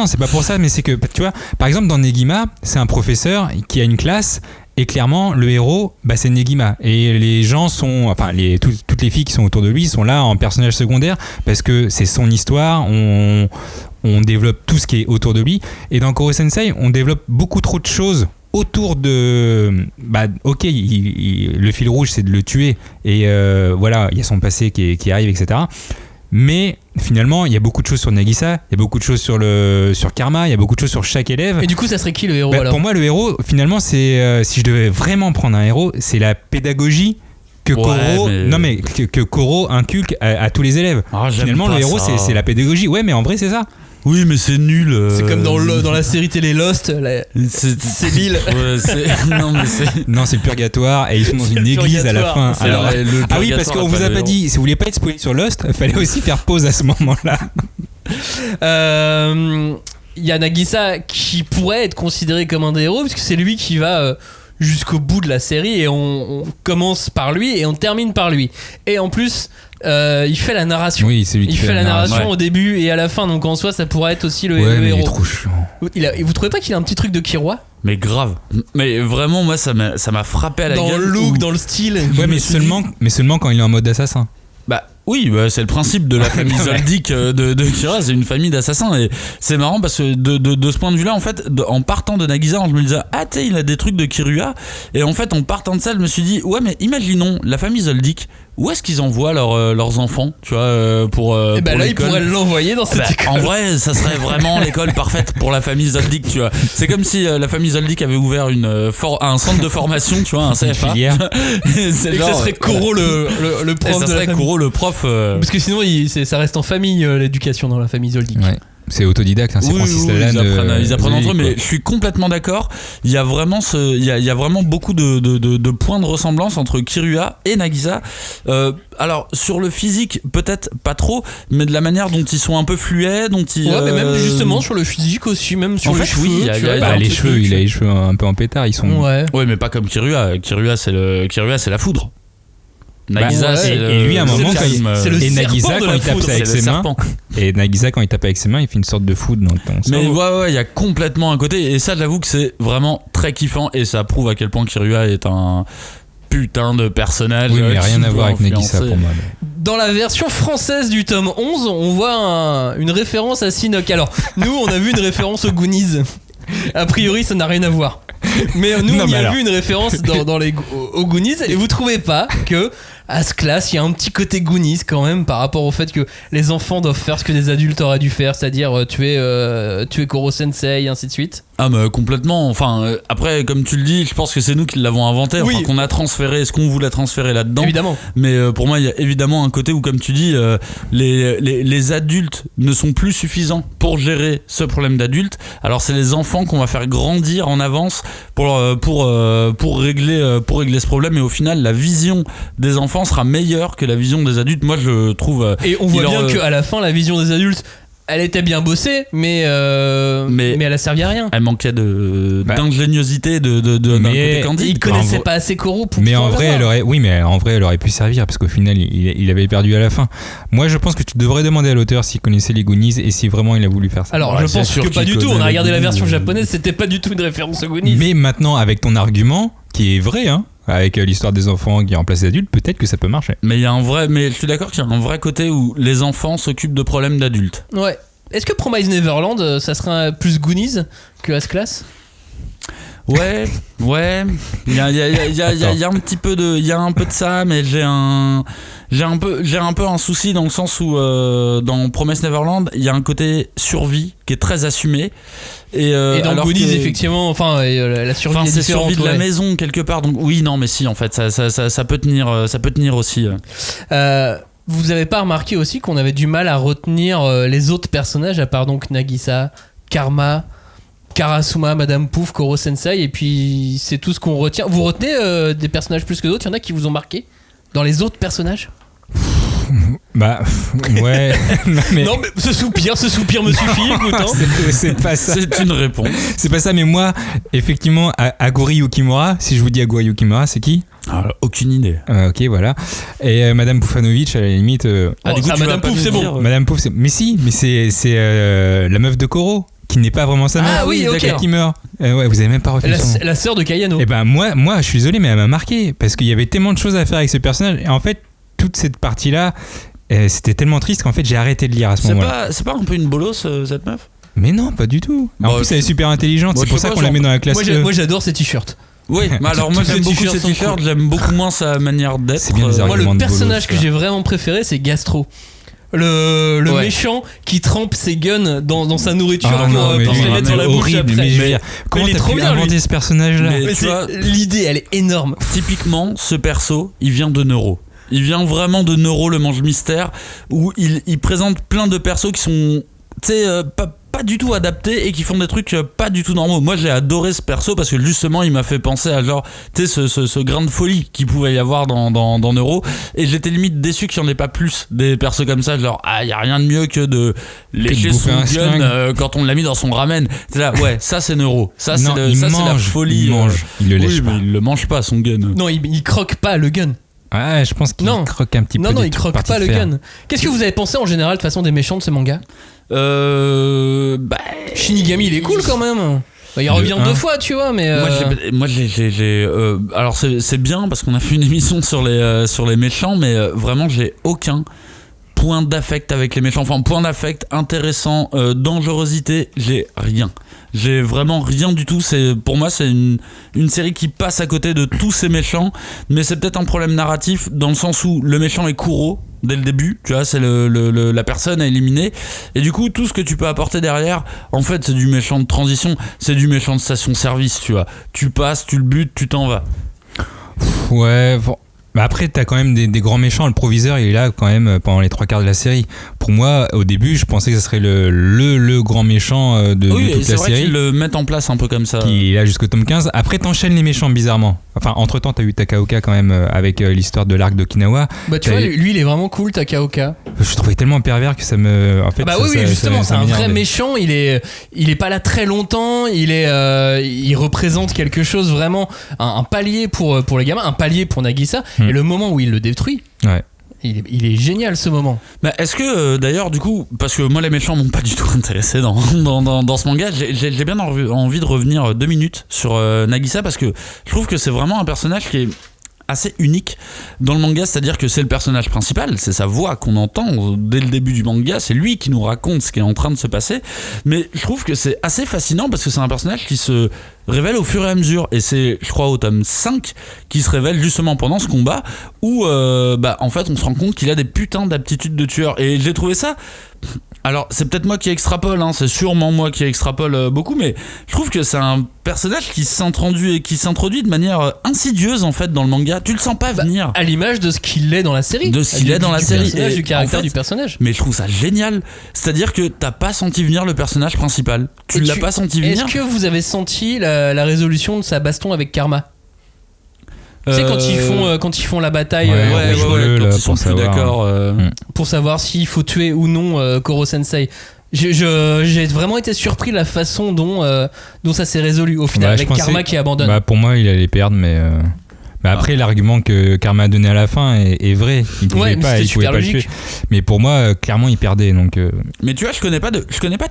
c'est pas pour ça, mais c'est que, tu vois, par exemple, dans Negima, c'est un professeur qui a une classe. Et clairement, le héros, c'est Negima. Et les gens sont... toutes les filles qui sont autour de lui sont là en personnage secondaire parce que c'est son histoire, on développe tout ce qui est autour de lui. Et dans Koro Sensei, on développe beaucoup trop de choses autour de... le fil rouge, c'est de le tuer. Et voilà, il y a son passé qui arrive, etc. Mais finalement, il y a beaucoup de choses sur Nagisa, il y a beaucoup de choses sur Karma, il y a beaucoup de choses sur chaque élève. Et du coup, ça serait qui le héros alors ? Pour moi, le héros, finalement, c'est si je devais vraiment prendre un héros, c'est la pédagogie que Koro inculque à tous les élèves. Finalement, le héros, c'est la pédagogie. Ouais, mais en vrai, c'est ça. Oui, mais c'est nul. C'est comme dans la série télé Lost, c'est l'île. Non, c'est le purgatoire et ils sont dans une église à la fin. Alors, oui, parce qu'on vous a pas dit, si vous voulez pas être spoilé sur Lost, il fallait aussi faire pause à ce moment-là. Il y a Nagisa qui pourrait être considéré comme un des héros puisque c'est lui qui va jusqu'au bout de la série et on commence par lui et on termine par lui. Et en plus, il fait la narration. Oui, c'est lui qui fait la narration au début et à la fin, donc en soi, ça pourrait être aussi le héros. Il est trop chiant. Vous trouvez pas qu'il a un petit truc de Killua ? Mais grave. Mais vraiment, moi, ça m'a frappé à la gueule. Dans le look, dans le style. Ouais, mais seulement quand il est en mode assassin. Oui, c'est le principe de la famille Zoldyck de Kira, c'est une famille d'assassins et c'est marrant parce que de ce point de vue-là, en fait, en partant de Nagisa, je me disais il a des trucs de Kirua et en fait, en partant de ça, je me suis dit ouais, mais imaginons la famille Zoldyck, où est-ce qu'ils envoient leurs enfants, tu vois, pour là, l'école. ils pourraient l'envoyer dans cette école. En vrai, ça serait vraiment l'école parfaite pour la famille Zoldyck, tu vois. C'est comme si la famille Zoldyck avait ouvert un centre de formation, tu vois, un CFA. Filière. Et que ça serait Koro le prof. Et ça serait Koro le prof. Parce que sinon, ça reste en famille, l'éducation dans la famille Zoldyck. Ouais. C'est autodidacte, c'est Francis Lalanne. Ils apprennent entre eux, mais je suis complètement d'accord. Il y a vraiment il y a vraiment beaucoup de points de ressemblance entre Kirua et Nagisa. Alors sur le physique, peut-être pas trop, mais de la manière dont ils sont un peu fluets, dont ils. Ouais, mais même justement sur le physique aussi, même sur les cheveux. Oui, il a les cheveux un peu en pétard, ils sont. Ouais, mais pas comme Kirua. Kirua, c'est la foudre. Nagisa, et lui à un moment et Nagisa quand il tape avec ses mains et Nagisa quand il tape avec ses mains il fait une sorte de foudre dans ton cerveau. Mais il y a complètement un côté et ça j'avoue que c'est vraiment très kiffant et ça prouve à quel point Kirua est un putain de personnage. Oui, mais rien à voir avec Nagisa pour moi. Dans la version française du tome 11 on voit une référence à Shinnok. Alors nous on a vu une référence aux Goonies. A priori ça n'a rien à voir. Mais nous on y a vu une référence aux Goonies et vous trouvez pas que à ce classe il y a un petit côté Goonies quand même par rapport au fait que les enfants doivent faire ce que des adultes auraient dû faire, c'est-à-dire tuer Koro Sensei et ainsi de suite? Mais complètement. Enfin, après, comme tu le dis, je pense que c'est nous qui l'avons inventé, enfin, qu'on a transféré ce qu'on voulait transférer là-dedans. Évidemment. Mais pour moi, il y a évidemment un côté où, comme tu dis, les adultes ne sont plus suffisants pour gérer ce problème d'adultes. Alors, c'est les enfants qu'on va faire grandir en avance pour régler ce problème. Et au final, la vision des enfants sera meilleure que la vision des adultes. Moi, je trouve. Et on voit bien qu'à la fin, la vision des adultes. Elle était bien bossée, mais elle a servi à rien. Elle manquait d'ingéniosité, d'un côté candide. Il connaissait pas assez Koro pour. Mais en vrai, elle aurait pu servir parce qu'au final, il avait perdu à la fin. Moi, je pense que tu devrais demander à l'auteur s'il connaissait les Goonies et si vraiment il a voulu faire ça. Alors, je pense que pas du tout. On a regardé la version japonaise, c'était pas du tout une référence aux Goonies. Mais maintenant, avec ton argument, qui est vrai, hein. Avec l'histoire des enfants qui remplacent les adultes, peut-être que ça peut marcher. Mais je suis d'accord qu'il y a un vrai côté où les enfants s'occupent de problèmes d'adultes. Ouais. Est-ce que Promise Neverland, ça serait plus Goonies que As-Class ? Ouais. Il y a un petit peu de, il y a un peu de ça, mais j'ai un peu un souci dans le sens où dans Promise Neverland, il y a un côté survie qui est très assumé. Et dans Goonies, effectivement, la survie est c'est différente. Survie de la maison quelque part. Donc oui, non, mais si, en fait, ça peut tenir aussi. Vous avez pas remarqué aussi qu'on avait du mal à retenir les autres personnages à part donc Nagisa, Karma, Karasuma, Madame Pouf, Koro Sensei, et puis c'est tout ce qu'on retient. Vous retenez des personnages plus que d'autres? Il y en a qui vous ont marqué dans les autres personnages? Ouais. Non mais ce soupir me suffit. Écoute, hein. C'est pas ça. C'est une réponse. C'est pas ça, mais moi, effectivement, Aguri Yukimura, si je vous dis Aguri Yukimura, c'est qui? Alors, aucune idée. Ok, voilà. Et Madame Poufanovic, à la limite. Du coup, tu Madame vas pas Pouf, nous c'est dire, bon. Madame Pouf, mais c'est la meuf de Koro, qui n'est pas vraiment sa meuf. Ah oui, ok. Qui meurt. Ouais, vous avez même pas retenu son nom. La sœur de Kayano. Et ben moi, je suis désolé, mais elle m'a marqué parce qu'il y avait tellement de choses à faire avec ce personnage. Et en fait, toute cette partie-là, c'était tellement triste qu'en fait, j'ai arrêté de lire à ce moment-là. C'est pas un peu une bolosse, cette meuf? Mais non, pas du tout. En plus, elle est super intelligente. Bon, c'est je pour sais ça pas, qu'on la met dans la classe. Moi j'adore ces t-shirts. Oui, mais alors moi Tous j'aime ces beaucoup t-shirts ces sont t-shirts, cool. j'aime beaucoup moins sa manière d'être. C'est bien les Moi, arguments le de personnage bolos, que ça. j'ai vraiment préféré, c'est Gastro. Le Ouais. méchant qui trempe ses guns dans sa nourriture Ah pour, non, mais pour se les lui, mettre dans la mais bouche horrible, après. mais je veux dire, comment il est t'as trop pu bien, inventer lui. ce personnage-là? Mais Mais tu vois, l'idée, elle est énorme. typiquement, ce perso, il vient de Neuro. Il vient vraiment de Neuro, le mange mystère, où il présente plein de persos qui sont, tu sais, pas du tout adaptés et qui font des trucs pas du tout normaux. Moi, j'ai adoré ce perso parce que justement, il m'a fait penser à genre, tu sais, ce grain de folie qu'il pouvait y avoir dans Neuro. Et j'étais limite déçu qu'il n'y en ait pas plus des persos comme ça. Genre, y a rien de mieux que de lécher bouffer un son gun sling. quand on l'a mis dans son ramen. C'est là, ouais, ça c'est Neuro. Ça, Non, c'est il la mange, folie. il mange, il le lèche oui, pas. mais il le mange pas, son gun. Non, il croque pas le gun. Ouais, je pense qu'il Non. croque un petit peu. Non, des il trucs croque partis pas de le fer. gun. Qu'est-ce que vous avez pensé en général de façon des méchants de ce manga? Shinigami, il est cool quand même. Bah, il revient 2 fois, tu vois, mais. Moi, alors, c'est bien parce qu'on a fait une émission sur les méchants, mais vraiment, j'ai aucun point d'affect avec les méchants. Enfin, point d'affect intéressant, dangerosité, j'ai rien. J'ai vraiment rien du tout. Pour moi, c'est une série qui passe à côté de tous ces méchants, mais c'est peut-être un problème narratif dans le sens où le méchant est Kuro dès le début, tu vois, c'est la personne à éliminer, et du coup tout ce que tu peux apporter derrière, en fait, c'est du méchant de transition, c'est du méchant de station-service, tu vois. Tu passes, tu le butes, tu t'en vas. Ouais, bon. Bah après, t'as quand même des grands méchants. Le proviseur, il est là quand même pendant les 3/4 de la série. Pour moi, au début, je pensais que ce serait le grand méchant de Oui, toute c'est la vrai série. qu'ils le mettent en place un peu comme ça. Qui est là jusqu'au tome 15. Après, t'enchaînes les méchants bizarrement. Enfin, entre-temps, t'as eu Takaoka quand même avec l'histoire de l'arc d'Okinawa. Bah, tu vois, lui, il est vraiment cool, Takaoka. Je trouvais tellement pervers que ça me. En fait, bah ça, oui, ça- justement, ça c'est un vrai m'énervait. méchant. Il est pas là très longtemps. Il représente quelque chose vraiment, un palier pour les gamins, un palier pour Nagisa. Et le moment où il le détruit, Ouais. il est génial ce moment. Bah, est-ce que d'ailleurs, du coup, parce que moi les méchants m'ont pas du tout intéressé dans ce manga, j'ai bien envie de revenir 2 minutes sur Nagisa, parce que je trouve que c'est vraiment un personnage qui est assez unique dans le manga, c'est-à-dire que c'est le personnage principal, c'est sa voix qu'on entend dès le début du manga, c'est lui qui nous raconte ce qui est en train de se passer, mais je trouve que c'est assez fascinant parce que c'est un personnage qui se révèle au fur et à mesure, et c'est, je crois, au tome 5 qui se révèle justement pendant ce combat où en fait on se rend compte qu'il a des putains d'aptitudes de tueur, et j'ai trouvé ça, alors c'est peut-être moi qui extrapole, c'est sûrement moi qui extrapole beaucoup, mais je trouve que c'est un personnage qui s'introduit de manière insidieuse en fait dans le manga, tu le sens pas venir. À l'image de ce qu'il est dans la série. De ce qu'il est dans la série. Et du caractère en fait, du personnage. Mais je trouve ça génial. C'est-à-dire que t'as pas senti venir le personnage principal. Tu l'as pas senti venir. Est-ce que vous avez senti la résolution de sa baston avec Karma? Tu sais, quand ils font la bataille Ouais, quand ils sont pour plus savoir. d'accord. pour savoir s'il faut tuer ou non Koro Sensei. J'ai vraiment été surpris de la façon dont ça s'est résolu au final, Ouais, je avec pensais- Karma qui abandonne. Bah, pour moi, il allait perdre, mais. Après, l'argument que Karma a donné à la fin est vrai. Il pouvait Ouais, mais pas, c'était il pouvait super pas le logique. tuer. Mais pour moi, clairement, il perdait. Donc, Mais tu vois, je connais pas de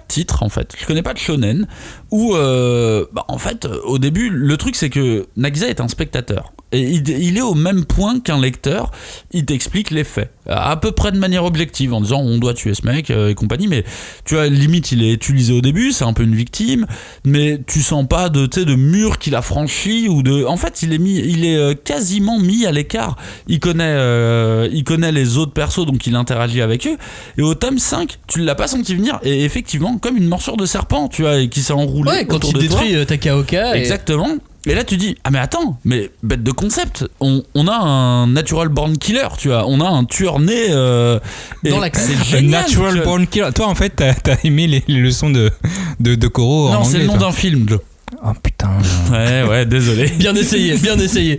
titre en fait. Je connais pas de shonen où en fait au début le truc c'est que Nagisa est un spectateur et il est au même point qu'un lecteur. Il t'explique les faits à peu près de manière objective en disant on doit tuer ce mec et compagnie, mais tu vois, limite il est utilisé au début, c'est un peu une victime, mais tu sens pas de mur qu'il a franchi ou de, en fait il est quasiment mis à l'écart. Il connaît les autres persos, donc il interagit avec eux, et au tome 5 tu l'as pas senti venir, et effectivement comme une morsure de serpent, tu vois, et qui s'est enroulé Ouais, quand autour il de toi. détruit Takaoka. Exactement. Et là tu dis, ah mais attends, mais bête de concept, on a un natural born killer, tu vois, on a un tueur né Dans la classe. c'est génial, Natural tu vois. Born Killer. Toi, en fait, t'as aimé les leçons de Koro en Non, anglais. c'est le nom toi. d'un film, Joe. Oh putain. Ouais, désolé. Bien essayé, bien essayé.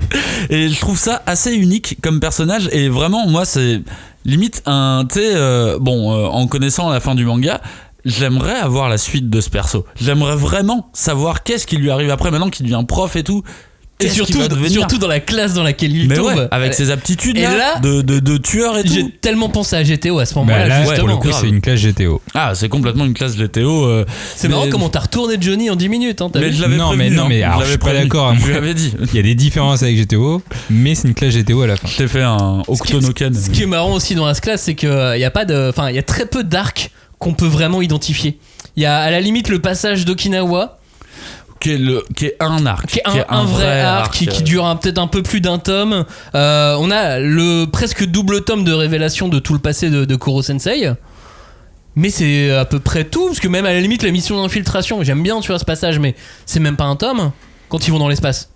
Et je trouve ça assez unique comme personnage, et vraiment moi c'est limite un, tu sais, en connaissant la fin du manga, j'aimerais avoir la suite de ce perso. J'aimerais vraiment savoir qu'est-ce qui lui arrive après, maintenant qu'il devient prof et tout. Et surtout dans la classe dans laquelle il tombe. Ouais, avec ses aptitudes et là, de tueur et tout. J'ai tellement pensé à GTO à ce moment-là. Là, justement. pour le coup, c'est une classe GTO. Ah, c'est complètement une classe GTO. C'est marrant comment t'as retourné Johnny en 10 minutes. Hein, mais je l'avais prévenu. Mais alors, je suis pas d'accord. Je l'avais dit. Il y a des différences avec GTO, mais c'est une classe GTO à la fin. Je t'ai fait un Octonoken. Ce qui est marrant aussi dans la classe, c'est qu'il y a très peu d'arcs qu'on peut vraiment identifier. Il y a à la limite le passage d'Okinawa. Qui est un arc. Qui est un vrai arc qui dure peut-être un peu plus d'un tome. On a le presque double tome de révélation de tout le passé de Koro Sensei. Mais c'est à peu près tout, parce que même à la limite la mission d'infiltration, j'aime bien tu vois ce passage, mais c'est même pas un tome quand ils vont dans l'espace.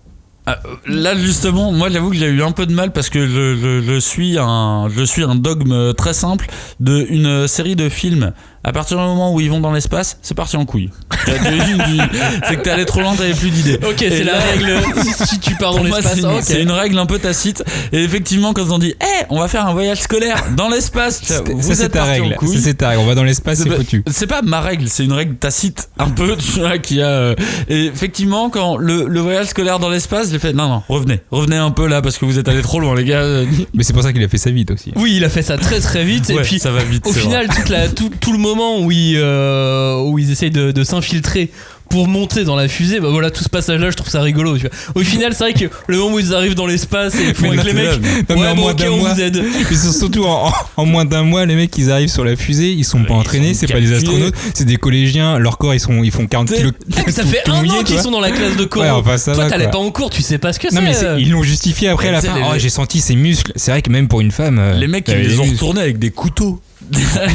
Là justement, moi j'avoue que j'ai eu un peu de mal parce que je suis un dogme très simple de une série de films. À partir du moment où ils vont dans l'espace, c'est parti en couille. C'est que t'es allé trop loin, t'avais plus d'idées. Ok, et c'est la règle. Si tu pars dans l'espace, c'est une règle un peu tacite. Et effectivement, quand on dit, on va faire un voyage scolaire dans l'espace, vous êtes parti en couille. C'est ta règle. On va dans l'espace, c'est foutu. C'est pas ma règle, c'est une règle tacite un peu, tu vois, qui a. Et effectivement, quand le voyage scolaire dans l'espace, j'ai fait, non, revenez un peu là parce que vous êtes allés trop loin, les gars. Mais c'est pour ça qu'il a fait ça vite aussi. Oui, il a fait ça très très vite. Ouais, et puis, ça va vite. Au final, tout le moment où ils essayent de s'infiltrer pour monter dans la fusée, bah voilà, tout ce passage là je trouve ça rigolo, tu vois. Au final c'est vrai que le moment où ils arrivent dans l'espace et ils font avec les mecs on vous aide. Mais surtout en moins d'un mois les mecs ils arrivent sur la fusée, ils sont pas entraînés, c'est pas des astronautes, c'est des collégiens, leur corps ils font 40 kilos. Ça fait un an qu'ils sont dans la classe de Koro. Toi t'allais pas en cours, tu sais pas ce que c'est. Non mais ils l'ont justifié après à la fin. J'ai senti ses muscles, c'est vrai que même pour une femme les mecs ils les ont retournés avec des couteaux.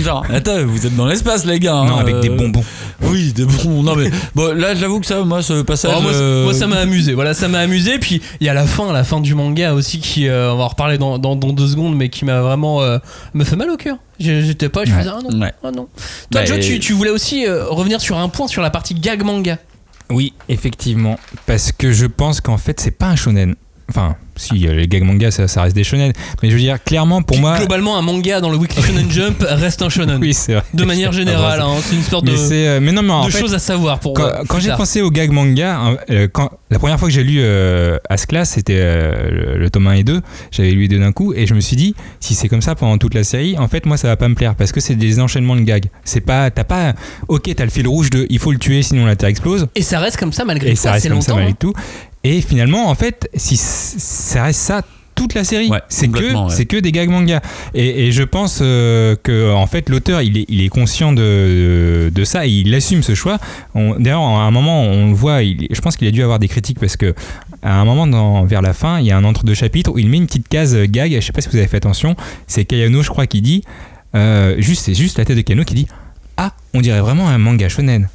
Genre, attends, vous êtes dans l'espace, les gars. Non, avec des bonbons. Oui, des bonbons. Non, mais bon, là, j'avoue que ça, moi, ce passage. Moi, ça m'a amusé. Voilà, ça m'a amusé. Puis il y a la fin du manga aussi qui, on va en reparler dans 2 secondes, mais qui m'a vraiment me fait mal au cœur. J'étais pas, je faisais ah non. Toi, Joe, tu voulais aussi revenir sur un point sur la partie gag manga. Oui, effectivement, parce que je pense qu'en fait, c'est pas un shonen. Enfin, si, les gags manga, ça reste des shonen. Mais je veux dire, clairement, pour moi. Globalement, un manga dans le Weekly Shonen Jump reste un shonen. Oui, c'est vrai. De manière générale, c'est une sorte de choses à savoir pour. Quand j'ai pensé aux gags manga, la première fois que j'ai lu As-Class, c'était le tome 1 et 2. J'avais lu les deux d'un coup et je me suis dit, si c'est comme ça pendant toute la série, en fait, moi, ça va pas me plaire parce que c'est des enchaînements de gags. C'est pas. Ok, t'as le fil rouge de il faut le tuer sinon la Terre explose. Et ça reste comme ça malgré tout. Et ça reste comme ça malgré tout. Et finalement, en fait, si ça reste ça toute la série, c'est que des gags manga. Et je pense que en fait l'auteur il est conscient de ça et il assume ce choix. D'ailleurs, à un moment, on le voit. Je pense qu'il a dû avoir des critiques parce que à un moment vers la fin, il y a un entre-deux chapitres où il met une petite case gag. Je sais pas si vous avez fait attention. C'est Kayano, je crois, qui dit c'est juste la tête de Kayano qui dit on dirait vraiment un manga shonen.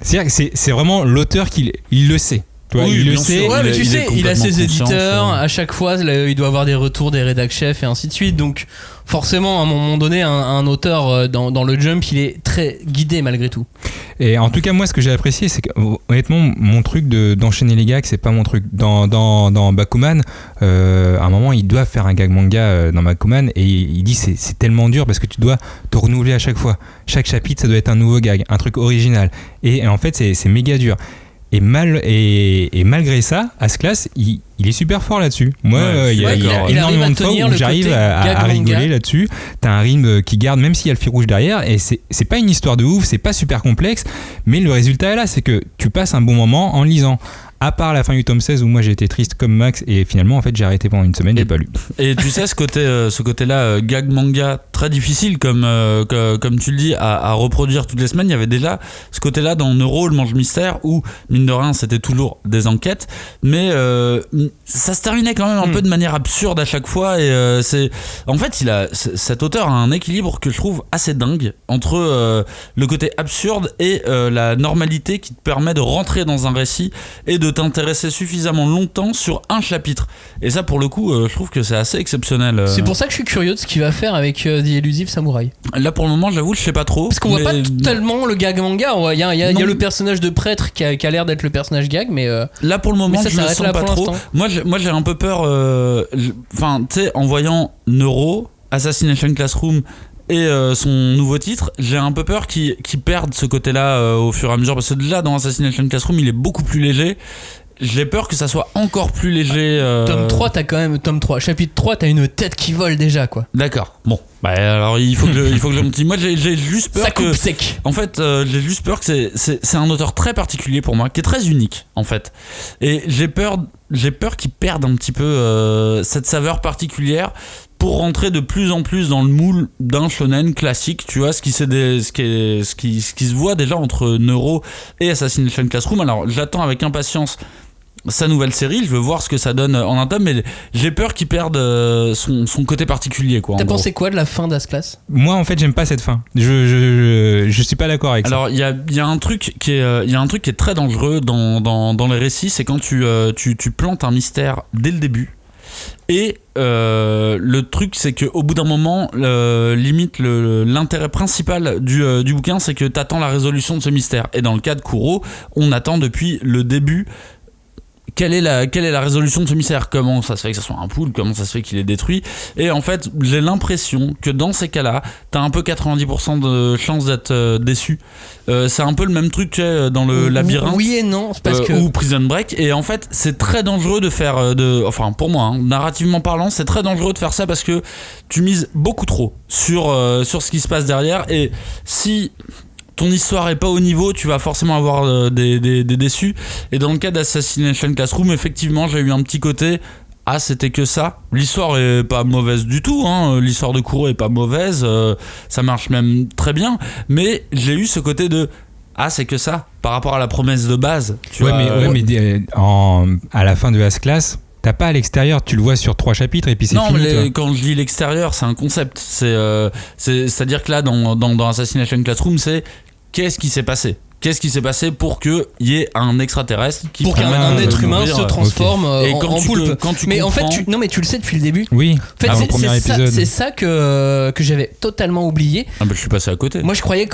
C'est-à-dire que c'est vraiment l'auteur qui il le sait. Il le sait. Ouais, mais tu sais, il a ses éditeurs. À chaque fois, il doit avoir des retours des rédac chefs et ainsi de suite. Donc, forcément, à un moment donné, un auteur dans le Jump, il est très guidé malgré tout. Et en tout cas, moi, ce que j'ai apprécié, c'est que honnêtement, mon truc d'enchaîner les gags, c'est pas mon truc. Dans Bakuman, à un moment, ils doivent faire un gag manga dans Bakuman et il dit c'est tellement dur parce que tu dois te renouveler à chaque fois. Chaque chapitre, ça doit être un nouveau gag, un truc original. Et en fait, c'est méga dur. Et malgré ça, As-Class, il est super fort là-dessus. Moi, il y a énormément de fois où j'arrive à rigoler là-dessus. T'as un rythme qui garde, même s'il y a le fil rouge derrière, et c'est pas une histoire de ouf, c'est pas super complexe, mais le résultat est là, c'est que tu passes un bon moment en lisant. À part la fin du tome 16 où moi j'ai été triste comme Max et finalement en fait j'ai arrêté pendant une semaine, j'ai pas lu. Et tu sais ce côté-là gag manga très difficile comme tu le dis à reproduire toutes les semaines, il y avait déjà ce côté-là dans Neuro, le mange mystère où mine de rien c'était toujours des enquêtes mais ça se terminait quand même un peu de manière absurde à chaque fois et en fait cet auteur a un équilibre que je trouve assez dingue entre le côté absurde et la normalité qui te permet de rentrer dans un récit et de t'intéresser suffisamment longtemps sur un chapitre. Et ça, pour le coup, je trouve que c'est assez exceptionnel. C'est pour ça que je suis curieux de ce qu'il va faire avec The Elusive Samurai. Là, pour le moment, j'avoue, je sais pas trop. Parce qu'on voit pas tellement le gag manga. Il y a le personnage de prêtre qui a l'air d'être le personnage gag, mais là, pour le moment, je le sens pas trop. Moi, j'ai un peu peur. Enfin, tu sais, en voyant Neuro, Assassination Classroom et son nouveau titre, j'ai un peu peur qu'il perde ce côté-là au fur et à mesure parce que déjà dans Assassination Classroom il est beaucoup plus léger j'ai peur que ça soit encore plus léger. Tome 3, t'as quand même. Tome 3, chapitre 3, t'as une tête qui vole déjà, quoi. D'accord. Bon. Bah alors il faut que je me dise. Moi j'ai juste peur ça coupe sec. En fait, j'ai juste peur que c'est un auteur très particulier pour moi, qui est très unique en fait. Et j'ai peur qu'il perde un petit peu cette saveur particulière pour rentrer de plus en plus dans le moule d'un shonen classique, tu vois, ce qui se voit déjà entre Neuro et Assassination Classroom. Alors j'attends avec impatience sa nouvelle série, je veux voir ce que ça donne en un tome, mais j'ai peur qu'il perde son côté particulier, quoi. T'as pensé quoi de la fin d'As-Class ? Moi, en fait, j'aime pas cette fin. Je suis pas d'accord avec ça. Alors, il y a un truc qui est très dangereux dans les récits, c'est quand tu plantes un mystère dès le début. Et le truc, c'est qu'au bout d'un moment, limite l'intérêt principal du bouquin, c'est que t'attends la résolution de ce mystère. Et dans le cas de Kuro, on attend depuis le début. Quelle est la résolution de ce mystère ? Comment ça se fait que ça soit un poule ? Comment ça se fait qu'il est détruit ? Et en fait, j'ai l'impression que dans ces cas-là, t'as un peu 90% de chances d'être déçu. C'est un peu le même truc, tu sais, dans le labyrinthe. Oui et non, parce que... ou Prison Break. Et en fait, c'est très dangereux de faire... enfin, pour moi, hein, narrativement parlant, c'est très dangereux de faire ça parce que tu mises beaucoup trop sur ce qui se passe derrière. Et si... ton histoire est pas au niveau, tu vas forcément avoir des déçus. Et dans le cas d'Assassination Classroom, effectivement, j'ai eu un petit côté c'était que ça. L'histoire est pas mauvaise du tout, hein. L'histoire de Kuro est pas mauvaise, ça marche même très bien. Mais j'ai eu ce côté de c'est que ça par rapport à la promesse de base. Mais à la fin de As-Class, t'as pas à l'extérieur, tu le vois sur 3 chapitres et puis c'est fini. Non, quand je dis l'extérieur, c'est un concept. C'est-à-dire que là, dans Assassination Classroom, c'est qu'est-ce qui s'est passé ? Qu'est-ce qui s'est passé pour qu'il y ait un extraterrestre qui pour qu'un être humain se transforme en poulpe. Mais en fait, tu le sais depuis le début. Oui. En fait, c'est ça que j'avais totalement oublié. Je suis passé à côté. Moi, je croyais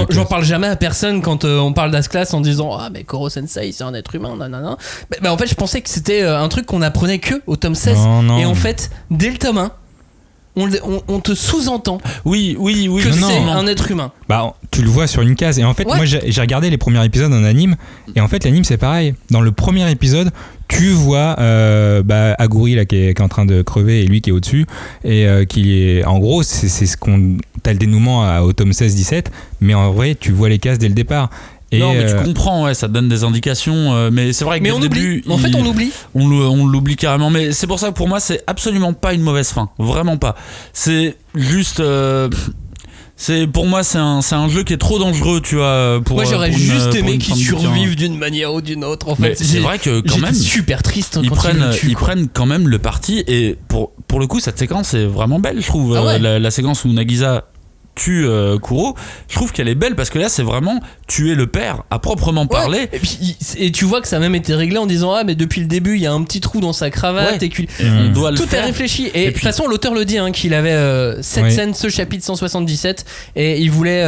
j'en parle jamais à personne quand on parle d'As-Class en disant mais Koro Sensei, c'est un être humain, nanana. Mais en fait, je pensais que c'était un truc qu'on apprenait que au tome 16. Non. Et en fait, dès le tome 1, on te sous-entend que c'est un être humain. Tu le vois sur une case. Et en fait, moi j'ai regardé les premiers épisodes en anime. Et en fait, l'anime c'est pareil. Dans le premier épisode, tu vois Aguri là, qui est en train de crever et lui qui est au-dessus. Et qui est. En gros, c'est ce qu'on. T'as le dénouement au tome 16-17. Mais en vrai, tu vois les cases dès le départ. Non, mais tu comprends, ça te donne des indications, mais c'est vrai que dès le début, on oublie. On l'oublie carrément, mais c'est pour ça que pour moi, c'est absolument pas une mauvaise fin, vraiment pas. C'est juste, pour moi, c'est un jeu qui est trop dangereux, tu vois. Moi, j'aurais juste aimé qu'ils survivent d'une manière ou d'une autre. En fait, mais c'est vrai que quand même, super triste. Ils prennent quand même le parti, et pour le coup, cette séquence est vraiment belle, je trouve. La séquence où Nagisa tue Kuro, je trouve qu'elle est belle parce que là c'est vraiment tuer le père à proprement parler. Et tu vois que ça a même été réglé en disant mais depuis le début il y a un petit trou dans sa cravate et on doit le tout faire. Est réfléchi et de toute façon l'auteur le dit qu'il avait cette scène, ce chapitre 177 et il voulait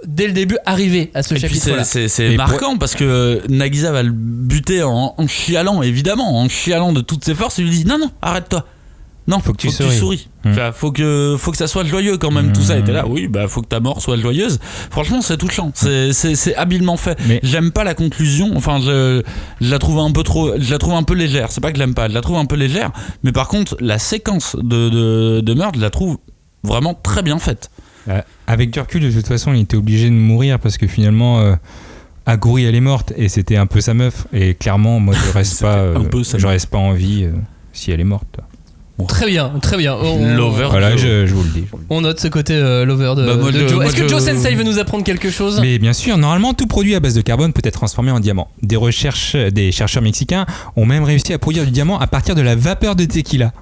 dès le début arriver à ce chapitre là. C'est marquant parce que Nagisa va le buter en chialant, évidemment, en chialant de toutes ses forces. Il lui dit non arrête-toi. Non, faut que tu souris. Enfin, faut que ça soit joyeux quand même. Tout ça était là. Oui, faut que ta mort soit joyeuse. Franchement, c'est touchant. C'est habilement fait. Mais j'aime pas la conclusion. Enfin, je la trouve un peu trop. Je la trouve un peu légère. C'est pas que je l'aime pas. Je la trouve un peu légère. Mais par contre, la séquence de meurtre, je la trouve vraiment très bien faite. Avec du recul, de toute façon, il était obligé de mourir parce que finalement. Aguri, elle est morte et c'était un peu sa meuf. Et clairement, moi, je reste pas en vie si elle est morte. Très bien. Lover. Voilà, je vous le dis. On note ce côté lover de Joe. Est-ce que Joe Sensei veut nous apprendre quelque chose ? Mais bien sûr, normalement, tout produit à base de carbone peut être transformé en diamant. Des chercheurs mexicains ont même réussi à produire du diamant à partir de la vapeur de tequila.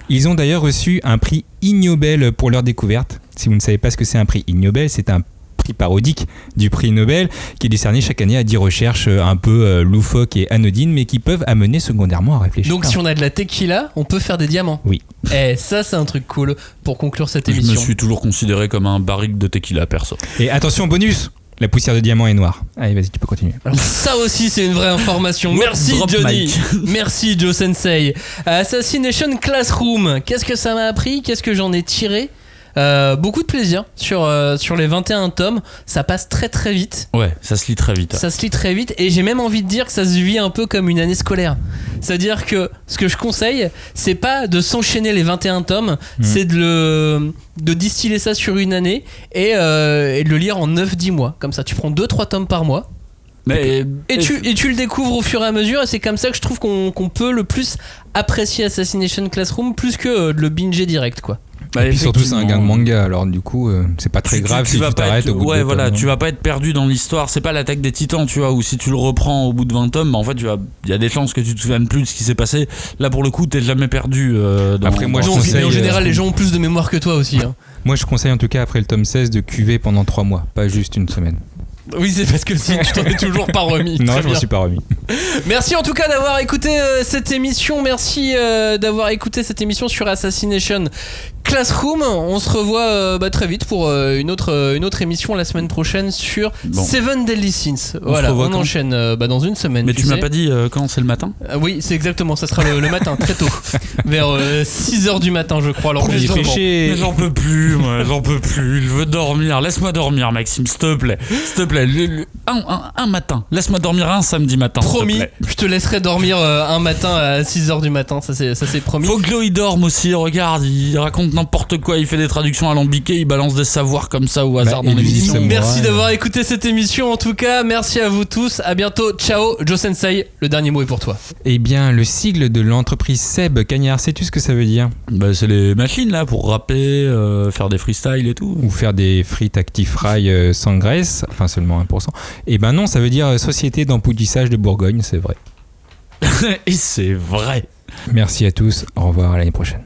Ils ont d'ailleurs reçu un prix Ig Nobel pour leur découverte. Si vous ne savez pas ce que c'est un prix Ig Nobel, c'est un prix parodique du prix Nobel qui est décerné chaque année à 10 recherches un peu loufoques et anodines mais qui peuvent amener secondairement à réfléchir. Donc si on a de la tequila, on peut faire des diamants. Oui. Ça c'est un truc cool pour conclure cette émission. Je me suis toujours considéré comme un barrique de tequila perso. Et attention bonus, la poussière de diamant est noire. Allez vas-y, tu peux continuer. Alors ça aussi c'est une vraie information. Merci Johnny. Merci Joe Sensei. Assassination Classroom, qu'est-ce que ça m'a appris ? Qu'est-ce que j'en ai tiré ? Beaucoup de plaisir sur les 21 tomes. Ça passe très très vite. Ouais, ça se lit très vite. Ça se lit très vite et j'ai même envie de dire que ça se vit un peu comme une année scolaire. C'est-à-dire que ce que je conseille, c'est pas de s'enchaîner les 21 tomes, c'est de distiller ça sur une année et de le lire en 9-10 mois. Comme ça, tu prends 2-3 tomes par mois. Et tu le découvres au fur et à mesure, et c'est comme ça que je trouve qu'on peut le plus apprécier Assassination Classroom plus que de le binger direct, quoi. Et puis surtout c'est un gang manga, alors du coup c'est pas très grave si tu t'arrêtes au bout de 2 tomes. Tu vas pas être perdu dans l'histoire, c'est pas l'attaque des titans, tu vois, ou si tu le reprends au bout de 20 tomes, bah en fait il y a des chances que tu te souviennes plus de ce qui s'est passé. Là pour le coup t'es jamais perdu. Après moi je conseille, mais en général les gens ont plus de mémoire que toi aussi. Hein. Moi je conseille en tout cas après le tome 16 de cuver pendant 3 mois, pas juste une semaine. Oui, c'est parce que si tu t'en es toujours pas remis. Non, je m'en suis pas remis. Merci en tout cas d'avoir écouté cette émission. Merci d'avoir écouté cette émission sur Assassination Classroom. On se revoit très vite pour une autre émission la semaine prochaine sur Seven Deadly Sins. Voilà, on enchaîne dans une semaine. Mais tu m'as pas dit quand c'est le matin ? Oui, c'est exactement, ça sera le matin, très tôt. Vers 6h du matin, je crois. Alors, mais j'en peux plus, moi, j'en peux plus. Je veux dormir. Laisse-moi dormir, Maxime, s'il te plaît. S'il te plaît. Un matin. Laisse-moi dormir un samedi matin. Promis, je te laisserai dormir un matin à 6h du matin, ça c'est promis. Faut que Chloé dorme aussi, regarde, il raconte n'importe quoi, il fait des traductions alambiquées, il balance des savoirs comme ça au hasard dans l'émission. Merci d'avoir écouté cette émission en tout cas, merci à vous tous, à bientôt, ciao. Joe Sensei, le dernier mot est pour toi. Eh bien, le sigle de l'entreprise Seb Cagnard, sais-tu ce que ça veut dire ? Bah, c'est les machines là pour rapper, faire des freestyles et tout. Ou faire des frites ActiFry sans graisse, enfin seulement 1%. Et ben non, ça veut dire Société d'empoudissage de Bourgogne, c'est vrai. Et c'est vrai. Merci à tous, au revoir, à l'année prochaine.